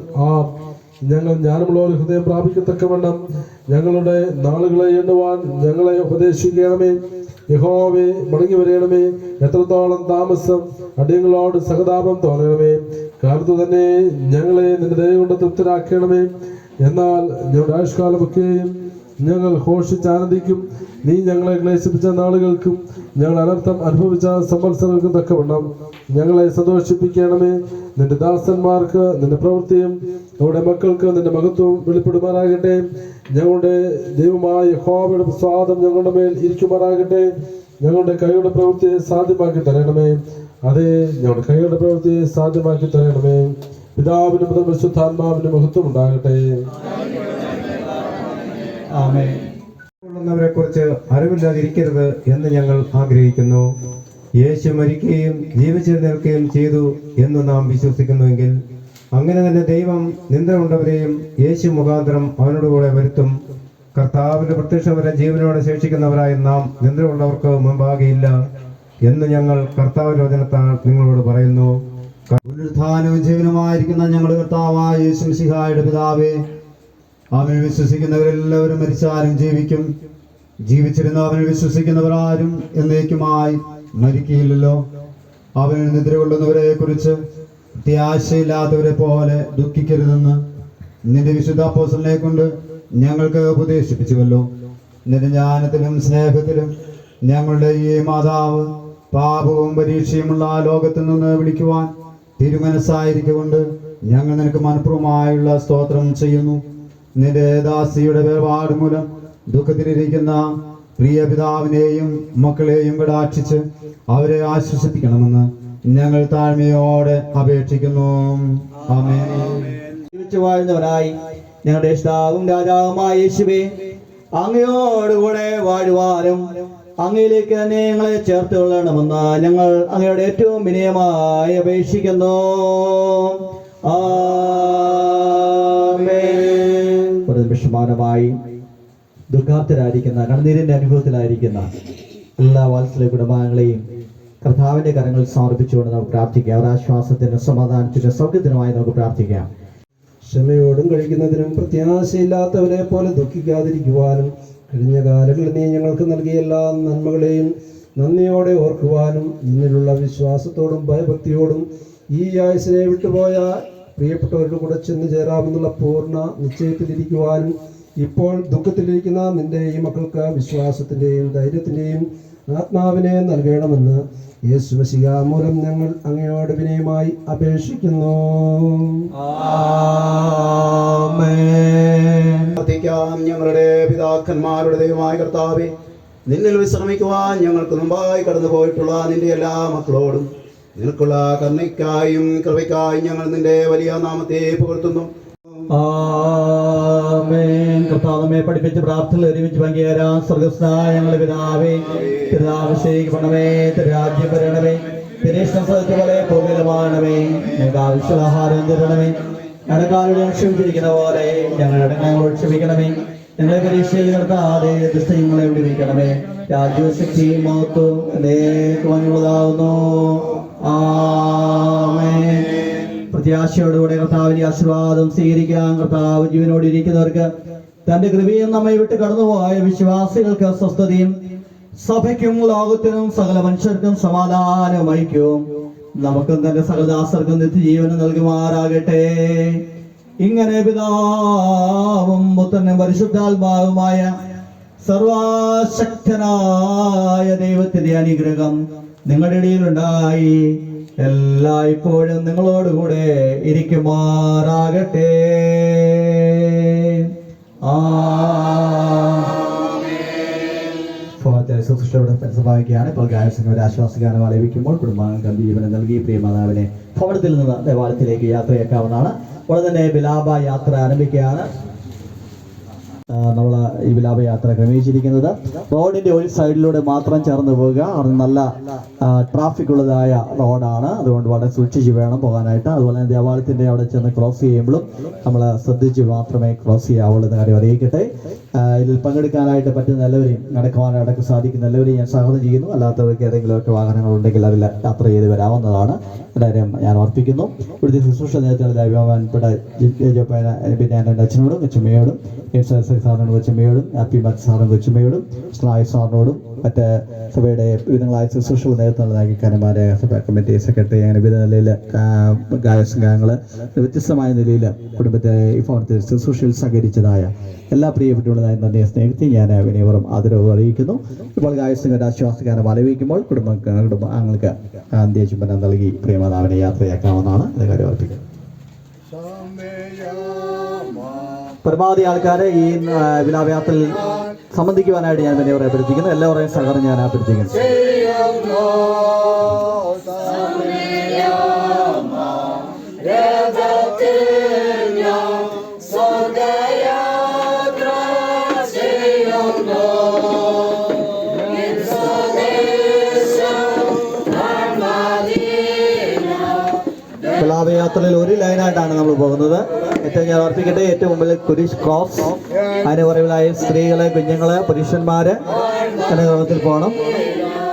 ഞങ്ങൾ ജ്ഞാനമുള്ള ഒരു ഹൃദയം പ്രാപിക്കത്തക്കവണ്ണം ഞങ്ങളുടെ നാളുകളെ എണ്ണുവാൻ ഞങ്ങളെ ഉപദേശിക്കണമേ. യഹോവേ, മടങ്ങി വരയണമേ. എത്രത്തോളം താമസം അടിയങ്ങളോട് സഹതാപം തോന്നണമേ. കാലത്തു തന്നെ ഞങ്ങളെ നിന്റെ ദയ കൊണ്ട് തൃപ്തരാക്കണമേ. എന്നാൽ ഞങ്ങളുടെ ആയുഷ്കാലമൊക്കെയും ഞങ്ങൾ ഘോഷിച്ചാനന്ദിക്കും. നീ ഞങ്ങളെ ക്ലേശിപ്പിച്ച നാളുകൾക്കും ഞങ്ങൾ അനർത്ഥം അനുഭവിച്ച സംവത്സരങ്ങൾക്കും തക്കവണ്ണം ഞങ്ങളെ സന്തോഷിപ്പിക്കണമേ. നിന്റെ ദാസന്മാർക്ക് നിന്റെ പ്രവൃത്തിയും നമ്മുടെ മക്കൾക്ക് നിന്റെ മഹത്വവും വെളിപ്പെടുമാറാകട്ടെ. ഞങ്ങളുടെ ദൈവമായ യഹോവയുടെ പ്രസാദം ഞങ്ങളുടെ മേൽ ഇരിക്കുമാറാകട്ടെ. ഞങ്ങളുടെ കൈയുടെ പ്രവൃത്തിയെ സാധ്യമാക്കി തരണമേ. അതെ, ഞങ്ങളുടെ കൈയുടെ പ്രവൃത്തിയെ സാധ്യമാക്കി തരണമേ. പിതാവിനും പുത്രനും പരിശുദ്ധാത്മാവിനും മഹത്വം ഉണ്ടാകട്ടെ. ആമേൻ. ുന്നവരെ കുറിച്ച് അറിവില്ലാതിരിക്കരുത് എന്ന് ഞങ്ങൾ ആഗ്രഹിക്കുന്നു. യേശു മരിക്കുകയും ജീവിച്ചെഴുന്നേൽക്കുകയും ചെയ്തു എന്ന് നാം വിശ്വസിക്കുന്നുവെങ്കിൽ അങ്ങനെ തന്നെ ദൈവം നിന്ദ കൊണ്ടവരെയും യേശു മുഖാന്തരം അവനോടുകൂടെ വരുത്തും. കർത്താവിന്റെ പ്രത്യക്ഷം വരെ ജീവനോടെ ശേഷിക്കുന്നവരായി നാം നിന്ദ കൊണ്ടവർക്ക് മുമ്പാകെയില്ല എന്ന് ഞങ്ങൾ കർത്താവിന്റെ വചനത്താൽ നിങ്ങളോട് പറയുന്നു. പുനരുത്ഥാനവും ജീവനുമായിരിക്കുന്ന ഞങ്ങളുടെ കർത്താവായ യേശു മിശിഹായുടെ പിതാവേ, അവനിൽ വിശ്വസിക്കുന്നവരെല്ലാവരും മരിച്ചാലും ജീവിക്കും. ജീവിച്ചിരുന്ന അവനിൽ വിശ്വസിക്കുന്നവർ ആരും എന്നേക്കുമായി മരിക്കുകയില്ലല്ലോ. അവനിൽ നിദ്ര കൊള്ളുന്നവരെ കുറിച്ച് പ്രത്യാശയില്ലാത്തവരെ പോലെ ദുഃഖിക്കരുതെന്ന് നിന്റെ വിശുദ്ധ അപ്പോസ്തലനെ കൊണ്ട് ഞങ്ങൾക്ക് ഉപദേശിപ്പിച്ചുവല്ലോ. നിന്റെ ജ്ഞാനത്തിലും സ്നേഹത്തിലും ഞങ്ങളുടെ ഈ മാതാവ് പാപവും പരീക്ഷയുമുള്ള ലോകത്തിൽ നിന്ന് വിളിക്കുവാൻ തിരുമനസ്സായിരിക്കൊണ്ട് ഞങ്ങൾ നിനക്ക് മനഃപൂർവ്വമായുള്ള സ്തോത്രം ചെയ്യുന്നു. നിന്റെ ദാസിയുടെ വേർപാട് മൂലം ദുഃഖത്തിലിരിക്കുന്ന പ്രിയ പിതാവിനെയും മക്കളെയും കടാക്ഷിച്ച് അവരെ ആശ്വസിപ്പിക്കണമെന്ന് ഞങ്ങൾ താഴ്മയോടെ അപേക്ഷിക്കുന്നു. ആമേൻ. ജീവിച്ചു വാഴുന്നവരായി ഞങ്ങളുടെ ഇഷ്ടാവും രാജാവുമായ യേശുവേ, അങ്ങയോടുകൂടെ വാഴുവാനും അങ്ങയിലേക്ക് തന്നെ ഞങ്ങളെ ചേർത്ത് കൊള്ളണമെന്ന് ഞങ്ങൾ അങ്ങയുടെ ഏറ്റവും വിനയമായി അപേക്ഷിക്കുന്നു. ആമേൻ. ഒരു നിമിഷമാനമായി ദുഃഖാർത്ഥരായിരിക്കുന്ന, കണ്ണുനീരിന്റെ അനുഭവത്തിലായിരിക്കുന്ന എല്ലാ വാത്സല്യ കുടുംബാംഗങ്ങളെയും കർത്താവിന്റെ കരങ്ങളിൽ സമർപ്പിച്ചുകൊണ്ട് നമുക്ക് പ്രാർത്ഥിക്കാം. ഒരാശ്വാസത്തിനും സമാധാനത്തിനും സൗഖ്യത്തിനുമായി നമുക്ക് പ്രാർത്ഥിക്കാം. ക്ഷമയോടും കഴിക്കുന്നതിനും പ്രത്യാശയില്ലാത്തവരെ പോലെ ദുഃഖിക്കാതിരിക്കുവാനും കഴിഞ്ഞ കാലങ്ങളിൽ നീ ഞങ്ങൾക്ക് നൽകിയ എല്ലാ നന്മകളെയും നന്ദിയോടെ ഓർക്കുവാനും ഇന്നിലുള്ള വിശ്വാസത്തോടും ഭയഭക്തിയോടും ഈ ആയുസിനെ വിട്ടുപോയ പ്രിയപ്പെട്ടവരുടെ കൂടെ ചെന്ന് ചേരാമെന്നുള്ള പൂർണ്ണ നിശ്ചയത്തിലിരിക്കുവാനും ഇപ്പോൾ ദുഃഖത്തിലിരിക്കുന്ന നിന്റെ ഈ മക്കൾക്ക് വിശ്വാസത്തിൻ്റെയും ധൈര്യത്തിൻ്റെയും ആത്മാവിനെ നൽകണമെന്ന് യേശുമശിഹ മൂലം ഞങ്ങൾ അങ്ങയോട് വിനയമായി അപേക്ഷിക്കുന്നു. പ്രാർത്ഥിക്കാം. ഞങ്ങളുടെ പിതാക്കന്മാരുടെ ദൈവമായ കർത്താവേ, നിന്നിൽ വിശ്രമിക്കുവാൻ ഞങ്ങൾക്ക് മുമ്പായി കടന്നു പോയിട്ടുള്ള നിന്റെ എല്ലാ മക്കളോടും നിനക്കുള്ള കരുണയ്ക്കായും കൃപയ്ക്കായും ഞങ്ങൾ നിന്റെ വലിയ നാമത്തെ പുകഴ്ത്തുന്നു. ആമേൻ. കർത്താവ് നമ്മെ പഠിപ്പിച്ച പ്രാർത്ഥനയിൽ ഒരുമിച്ച് പങ്കുചേരാൻ. സ്വർഗ്ഗസ്ഥനായ ഞങ്ങളുടെ പിതാവേ, തിരുനാമം രാജ്യം വരണമേ, തിരുഷ്ടം പോലെ ഭൂമിയിലുമാണമേ. ഞങ്ങൾക്ക് ആവശ്യമുള്ള ആഹാരം തരണമേ. ഞങ്ങളുടെ ക്ഷമിച്ചിരിക്കുന്ന പോലെ ഞങ്ങളുടെ ഞങ്ങളോട് ക്ഷമിക്കണമേ. ഞങ്ങളെ പരീക്ഷയിൽ നടത്താതെ ദുഷ്ടങ്ങളെ വിടുവിക്കണമേ. രാജ്യവും ശക്തിയും മഹത്വവും എന്നേക്കുമുള്ളതാവുന്നു. ആമേൻ. പ്രത്യാശയോടുകൂടെ കർത്താവിന്റെ ആശീർവാദം സ്വീകരിക്കാൻ. കർത്താവ് ജീവനോട് ഇരിക്കുന്നവർക്ക് തന്റെ കൃപയും നമ്മെ വിട്ട് കടന്നുപോയ വിശ്വാസികൾക്ക് സ്വസ്ഥതയും സഭയ്ക്കും ലോകത്തിനും സകല മനുഷ്യർക്കും സമാധാനവും ഐക്യവും നമുക്കും തന്റെ സകലദാസർക്കും നിത്യജീവനം നൽകുമാറാകട്ടെ. ഇങ്ങനെ പിതാവും പുത്രനും പരിശുദ്ധാത്മാവുമായ സർവശക്തനായ ദൈവത്തിന്റെ അനുഗ്രഹം നിങ്ങളുടെ ഇടയിലുണ്ടായി എല്ലായ്പ്പോഴും നിങ്ങളോടുകൂടെ ഇരിക്കുമാറാകട്ടെ. സഭാവിക്കുകയാണ്. ഇപ്പോൾ ഗായകസംഘം ഒരു ആശ്വാസഗാനം ആലപിക്കുമ്പോൾ കുടുംബാംഗങ്ങൾ ജീവനം നൽകി പ്രിയമാതാവിനെ ഭവനത്തിൽ നിന്ന് ദേവാലയത്തിലേക്ക് യാത്രയാക്കാവുന്നതാണ്. ഉടനെ തന്നെ വിലാപ യാത്ര ആരംഭിക്കുകയാണ്. നമ്മൾ ഈ വിലാപയാത്ര ക്രമീകരിച്ചിരിക്കുന്നത് റോഡിന്റെ ഒരു സൈഡിലൂടെ മാത്രം ചേർന്ന് പോവുക. അത് നല്ല ട്രാഫിക് ഉള്ളതായ റോഡാണ്. അതുകൊണ്ട് വളരെ സൂക്ഷിച്ച് വേണം പോകാനായിട്ട്. അതുപോലെ തന്നെ ദേവാലയത്തിന്റെ അവിടെ ചെന്ന് ക്രോസ് ചെയ്യുമ്പോഴും നമ്മൾ ശ്രദ്ധിച്ച് മാത്രമേ ക്രോസ് ചെയ്യാവുള്ളൂ എന്ന കാര്യം അറിയിക്കട്ടെ. ഇതിൽ പങ്കെടുക്കാനായിട്ട് പറ്റുന്ന എല്ലാവരെയും, നടക്കുവാനായിട്ടൊക്കെ സാധിക്കുന്ന എല്ലാവരെയും ഞാൻ സ്വാഗതം ചെയ്യുന്നു. അല്ലാത്തവർക്ക് ഏതെങ്കിലുമൊക്കെ വാഹനങ്ങളുണ്ടെങ്കിൽ അതിൽ യാത്ര ചെയ്ത് വരാവുന്നതാണ്. എല്ലാവരും ഞാൻ ഓർപ്പിക്കുന്നു. ഇവിടുത്തെ ശുശ്രൂഷ നേതൃത്വപ്പെട്ട പിന്നെ എൻ്റെ അച്ഛനോടും കൊച്ചുമ്മയോടും സാറിനോടും കൊച്ചുമ്മയോടും ഹാപ്പി മറ്റ് സാറും കൊച്ചുമ്മയോടും സ്നായ് സാറിനോടും മറ്റ് സഭയുടെ വിവിധങ്ങളായ ശുശ്രൂഷ നേതൃത്വം നൽകിക്കാരന്മാരെ സഭ കമ്മിറ്റി സെക്രട്ടറി അങ്ങനെ വിവിധ നിലയിൽ ഗായകങ്ങൾ വ്യത്യസ്തമായ നിലയിൽ കുടുംബത്തെ ഈ ഭവനത്തിൽ ശുശ്രൂഷയിൽ സഹകരിച്ചതായ എല്ലാ പ്രിയപ്പെട്ടുള്ളതായ നന്ദിയെ സ്നേഹത്തെ ഞാൻ വിനയപൂർവ്വം ആദരവ് അറിയിക്കുന്നു. ഇപ്പോൾ ഗായകസംഘം ആശ്വാസഗാനം ആലപിക്കുമ്പോൾ കുടുംബാംഗങ്ങൾക്ക് അന്ത്യചുംബനം നൽകി പ്രിയമാതാവിനെ യാത്രയാക്കാവുന്നതാണ്. അത് കാര്യം അർപ്പിക്കുന്നു. പരമാവധി ആൾക്കാരെ ഈ വിലാപയാത്രയിൽ സംബന്ധിക്കുവാനായിട്ട് ഞാൻ വിനയപൂർവ്വം അഭ്യർത്ഥിക്കുന്നു. എല്ലാവരെയും സഹകരണം ഞാൻ അഭ്യർത്ഥിക്കുന്നു. വിലാപയാത്രയിൽ ഒരു ലൈനായിട്ടാണ് നമ്മൾ പോകുന്നത്. ഏറ്റവും ഞാൻ ഓർപ്പിക്കട്ടെ, ഏറ്റവും മുമ്പിൽ കുരിശ് ക്രോസ്, അതിന് പുറകിലായി സ്ത്രീകള്, കുഞ്ഞുങ്ങള്, പുരുഷന്മാര് എന്ന ക്രമത്തിൽ പോകണം.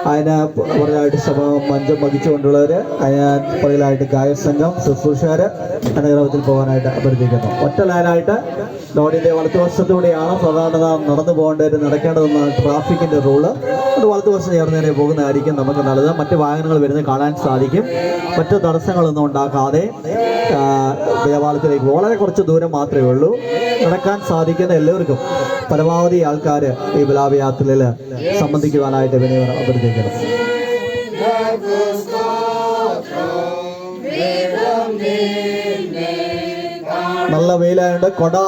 അതിന് പുറകിലായിട്ട് സഭ മഞ്ചം വഹിച്ചുകൊണ്ടുള്ളവര്, അതിന് പുറകിലായിട്ട് ഗായകസംഘം, ശുശ്രൂഷകര് എന്ന ക്രമത്തിൽ പോകാനായിട്ട് അഭ്യർത്ഥിക്കുന്നു. ഒറ്റ ലൈനായിട്ട് റോഡിന്റെ വലത്തുവശത്തൂടെയാണ് സാധാരണ നടന്നു പോകേണ്ടത്, നടക്കേണ്ടതെന്നാണ് ട്രാഫിക്കിന്റെ റൂള്. അത് വലത്തുവശം ചേർന്നതിനെ പോകുന്നതായിരിക്കും നമുക്ക് നല്ലത്. മറ്റ് വാഹനങ്ങൾ വരുന്നത് കാണാൻ സാധിക്കും. മറ്റ് തടസ്സങ്ങളൊന്നും ഉണ്ടാക്കാതെ ദേവാലയത്തിലേക്ക് വളരെ കുറച്ച് ദൂരം മാത്രമേ ഉള്ളൂ. നടക്കാൻ സാധിക്കുന്ന എല്ലാവർക്കും പരമാവധി ആൾക്കാർ ഈ വിലാപയാത്രയിൽ സംബന്ധിക്കുവാനായിട്ട് വിനയം അഭ്യർത്ഥിക്കണം. നല്ല വെയിലായതുകൊണ്ട്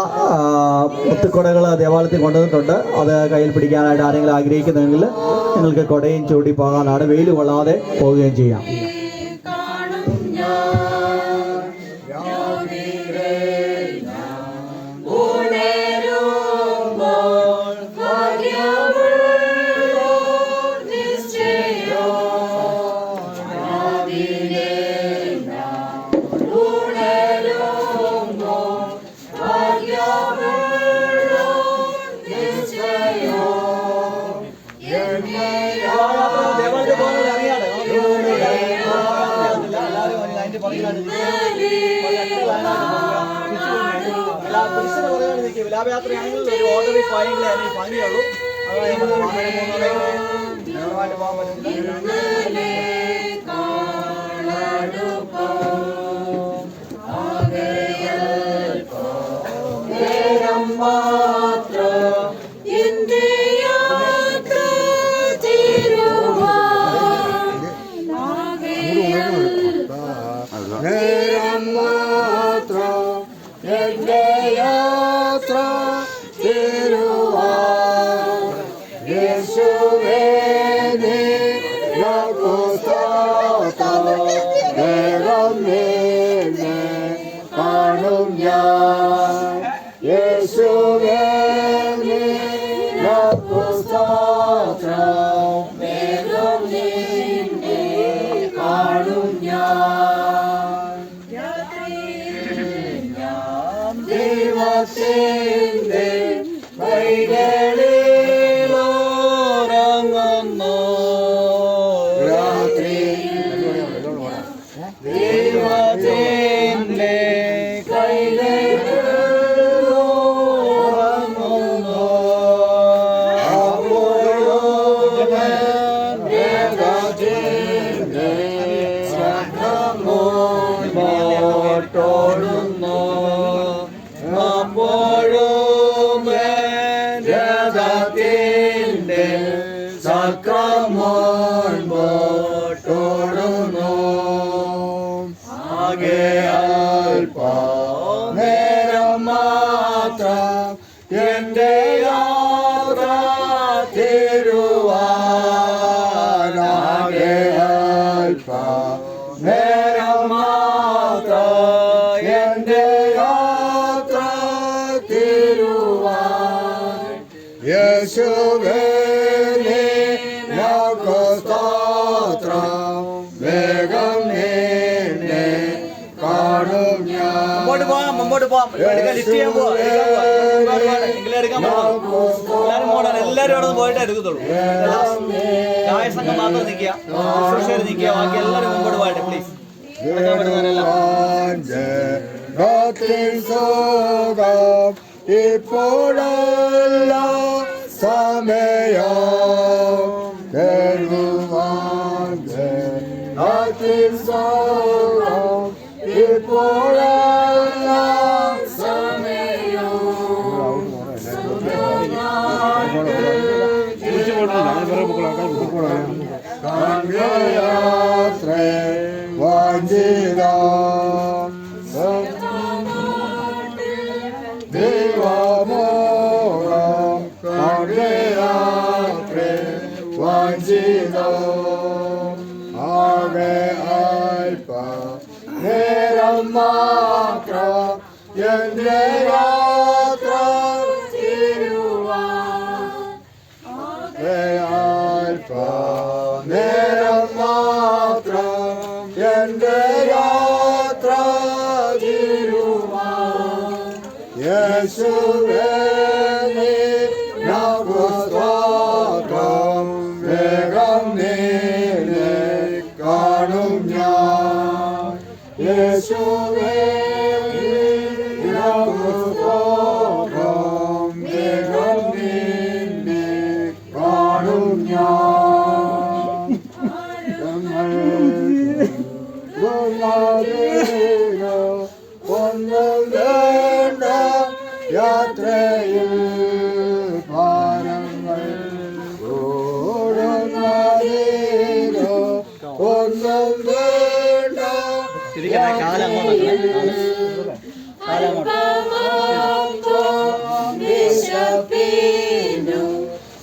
മുത്തുക്കൊടകൾ ദേവാലയത്തിൽ കൊണ്ടുവന്നിട്ടുണ്ട്. അത് കയ്യിൽ പിടിക്കാനായിട്ട് ആരെങ്കിലും ആഗ്രഹിക്കുന്നെങ്കിൽ നിങ്ങൾക്ക് കൊടയും ചൂടി പോകാനാണ്. വെയിൽ കൊള്ളാതെ പോവുകയും ചെയ്യാം. ദേവാലയത്തിൽ പോകുന്നത് അറിയാതെ അതിന്റെ പുറകിലാണ് പുരുഷന് പുറകെ നിൽക്കുക. വിലാപയാത്രയാണെങ്കിൽ ഒരു ഓർഡറിൽ പോയെങ്കിലേ അതിന് ഭംഗിയുള്ളൂ. അതായത് വാഹനം പോകുന്നവരെ പോകാൻ പറ്റത്തില്ല. നേരം മാത്രം എന്റെ യാത്ര തിരുവാൻ യേശുവേ നിനക്കു സ്തോത്രം. വേഗം നിന്നെ കാണും ഞാൻ യേശുവേ നിനക്കു സ്തോത്രം. വേഗം നിന്നെ കാണും ഞാൻ ദൈവത്തിന്റെ കൈകളിലോരങ്ങുന്നു രാത്രി. ദൈവത്തിന്റെ കൈകളിലോരങ്ങുന്നു ദൈവത്തിന്റെ സക്രമോടുന്നു അപ്പോഴും രഥത്തിന്റെ സക്രമോടുന്നു. ആകയാൽ നേരം മാത്രം എന്റെ യാത്ര തിരുവാൻ. ആകയാൽ നേരം മാത്രം എന്റെ യാത്ര തിരുവാൻ. യേശുവേ നിനക്കു സ്തോത്രം. വേഗം നിന്നെ കാണും ഞാൻ. മുമ്പോട്ട് പോവാം. ലിഫ്റ്റ് ചെയ്യാൻ പോവാം. എടുക്കാൻ പോകണം. എല്ലാവരും അവിടെ പോയിട്ട് എടുക്കത്തുള്ളൂ. സംഘം മാത്രം നിൽക്കുക, ശുശ്രൂഷകർ നിൽക്കുക, ബാക്കി എല്ലാവരും മുമ്പോട്ട് പോകട്ടെ പ്ലീസ്. സുഖം ഇപ്പോഴല്ല സമയം സുഖം ഇപ്പോഴല്ല സമയം. യാത്ര വഞ്ചിത ദൈവമോഹം യാത്ര വഞ്ചിത ആകെ അല്പ നേരം മാത്രം എന്റെ യാത്ര അല്പ നേരം മാത്രം എന്റെ യാത്ര യേശുവേ നിനക്കു സ്തോത്രം. വേഗം നിന്നെ കാണും ഞാൻ യേശുവേ നിനക്കു സ്തോത്രം. വേഗം നിന്നെ കാണും ഞാൻ. ഒന്നും വേണ്ട യാത്രയിൽ ഭാരങ്ങൾ ഓടുന്നതിനോ ഒന്നും വേണ്ട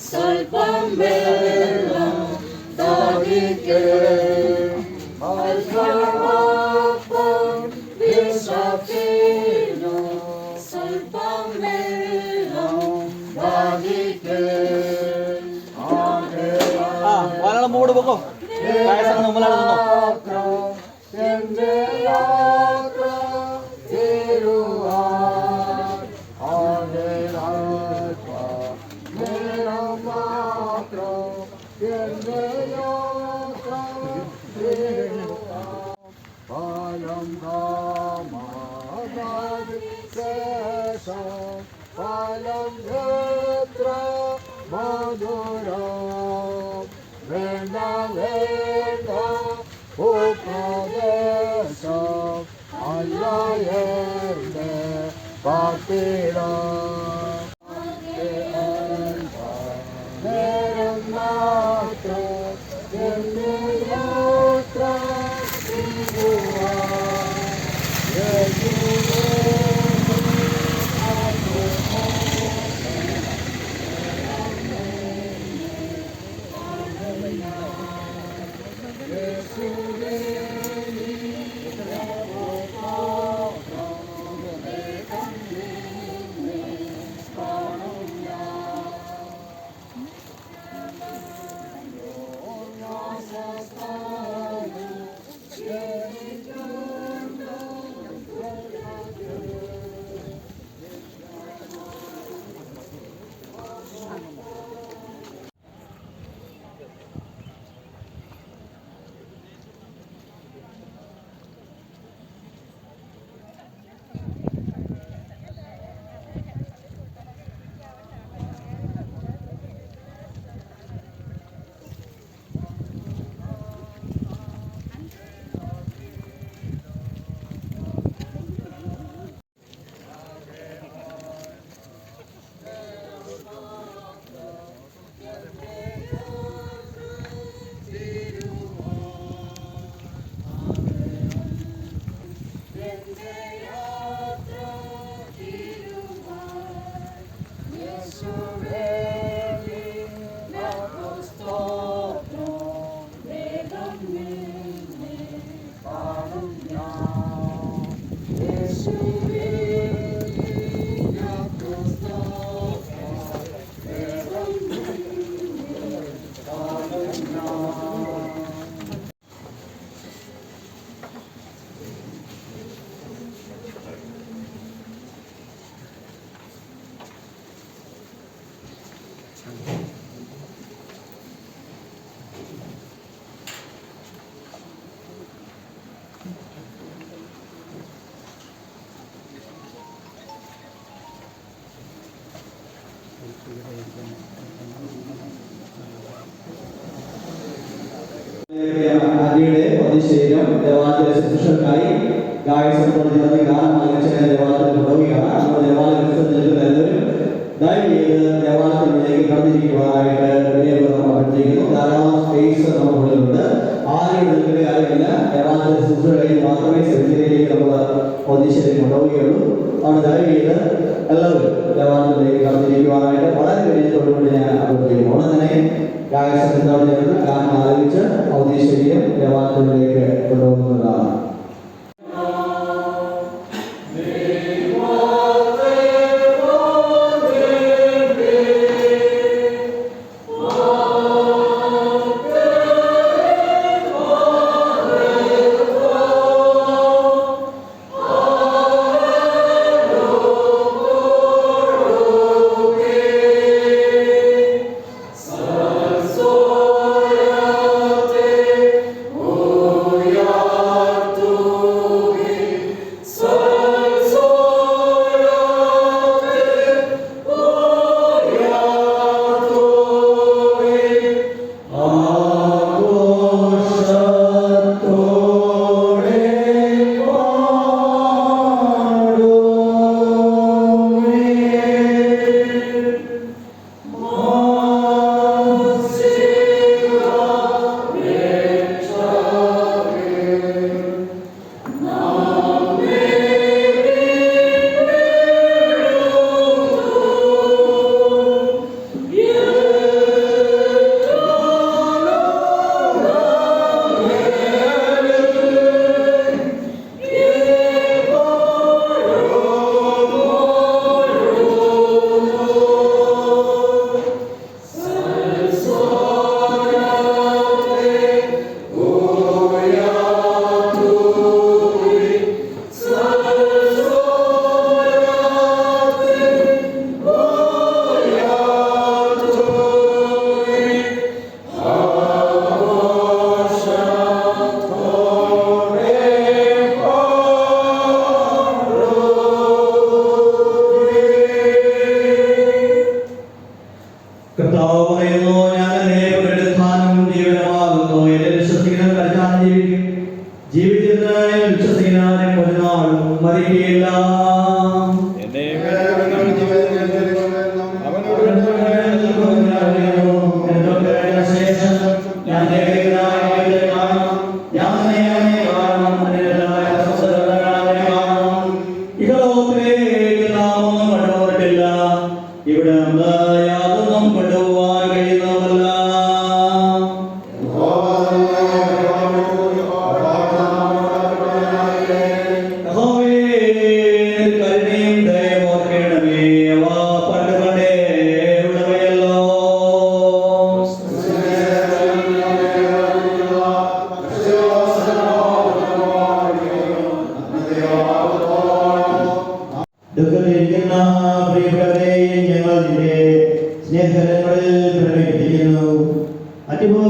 സ്വൽപ്പം വെള്ളം ദാഹിക്കേ മലയാളം മൂട് പോക്കോ മുമ്പിലാണ് എന്റെ യാത്ര തിരുവാൻ. ആകെ മാത്രം എന്റെ യാത്ര ഫലം കാമാകാതി ശേഷം ഫലം എത്ര മധുരം വേണ്ട വേണ്ട ഉപദേശം അല്ല എന്റെ പാർട്ടിടം നേരം മാത്രം എന്റെ യാത്ര അരിയുടെ പ്രതിഷേധം ദേവാലയ ശുശ്രൂഷക്കായി ഗായകസത്തോട് ചേർന്ന് ഗാനം ആലപിച്ച ദേവാലയത്തിൽ കൊണ്ടുപോവുകയാണ്. നമ്മൾ ദേവാലയത്തിൽ നിൽക്കുന്ന എല്ലാവരും ദയവ് ചെയ്ത് ദേവാലയത്തിലേക്ക് കടന്നിരിക്കുവാനായിട്ട് വിനയപൂർവ്വം അഭ്യർത്ഥിക്കുന്നു. ധാരാളം സ്പേസ് നമുക്കുള്ളിലുണ്ട്. ആരെയും നിൽക്കുന്ന കാര്യമില്ല. ദേവാലയത്തിൽ ശുശ്രൂഷ കഴിഞ്ഞ് മാത്രമേ സെമിത്തേരിയിലേക്ക് നമ്മൾ പ്രതിഷേധം കൊണ്ടുപോവുകയുള്ളൂ. അവിടെ ദയവ് ചെയ്ത് എല്ലാവരും ദേവാലയത്തിലേക്ക് കടന്നിരിക്കുവാനായിട്ട് വളരെ വിനയത്തോടുകൂടി ഞാൻ അഭ്യർത്ഥിക്കുന്നു. അവിടെ തന്നെ ഗായകസത്തോട് ചേർന്ന് ഗാനം ആലപിച്ച് ഔദ്ദേശികം ദേവാലയത്തിലേക്ക് കൊണ്ടുപോകുന്നതാണ്.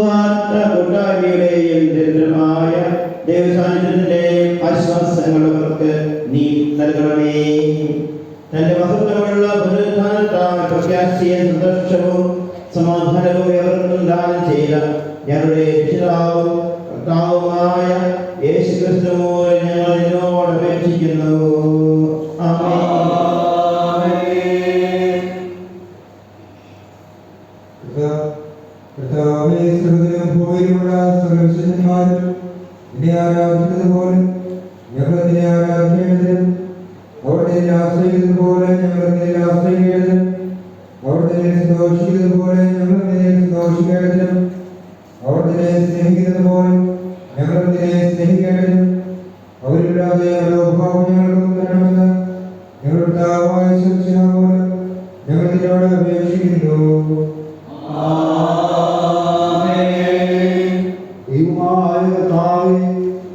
കൂട്ടായ്മയുടെയും ദരിദ്രമായ ദൈവസാന്നിധ്യത്തിന്റെയും ആശ്വാസങ്ങൾ അവർക്ക് നീ നൽകണമേ. തന്റെ മഹത്വമുള്ള പുനരുദ്ധാനത്താൽ പ്രത്യാശയും സന്തോഷവും സമാധാനവും എവർക്കും ദാനം ചെയ്ത ഞങ്ങളുടെ രക്ഷിതാവും കർത്താവുമായ യേശുക്രിസ്തു മൂലം ഞങ്ങൾ നിന്നോട് അപേക്ഷിക്കുന്നു. കർത്താവേ, സ്വർഗ്ഗത്തിലും ഭൂമിയിലുമുള്ള സർവ്വവിശുദ്ധന്മാരും നിന്നെ ആരാധിക്കുന്നതുപോലെ ഞങ്ങൾ നിന്നെ ആരാധിക്കേണ്ടതിനും അവിടെ നിന്നെ ആശ്രയിക്കുന്നതുപോലെ ഞങ്ങൾ നിന്നെ ആശ്രയിക്കേണ്ടതിനും അവിടെ നിന്നെ സന്തോഷിക്കുന്നതുപോലെ ഞങ്ങൾ നിന്നെ സന്തോഷിക്കേണ്ടതിനും അവിടെ നിന്നെ സ്നേഹിക്കുന്നതുപോലെ ഞങ്ങൾ നിന്നെ സ്നേഹിക്കേണ്ടതിനും അവരില്ലാതെ മനോഭാവം ഞങ്ങൾക്കും തരണമെന്ന് ഞങ്ങളുടെ കർത്താവായ യേശുക്രിസ്തു മൂലം ഞങ്ങൾ നിന്നോട് അപേക്ഷിക്കുന്നു. ദൈവമായ കർത്താവേ,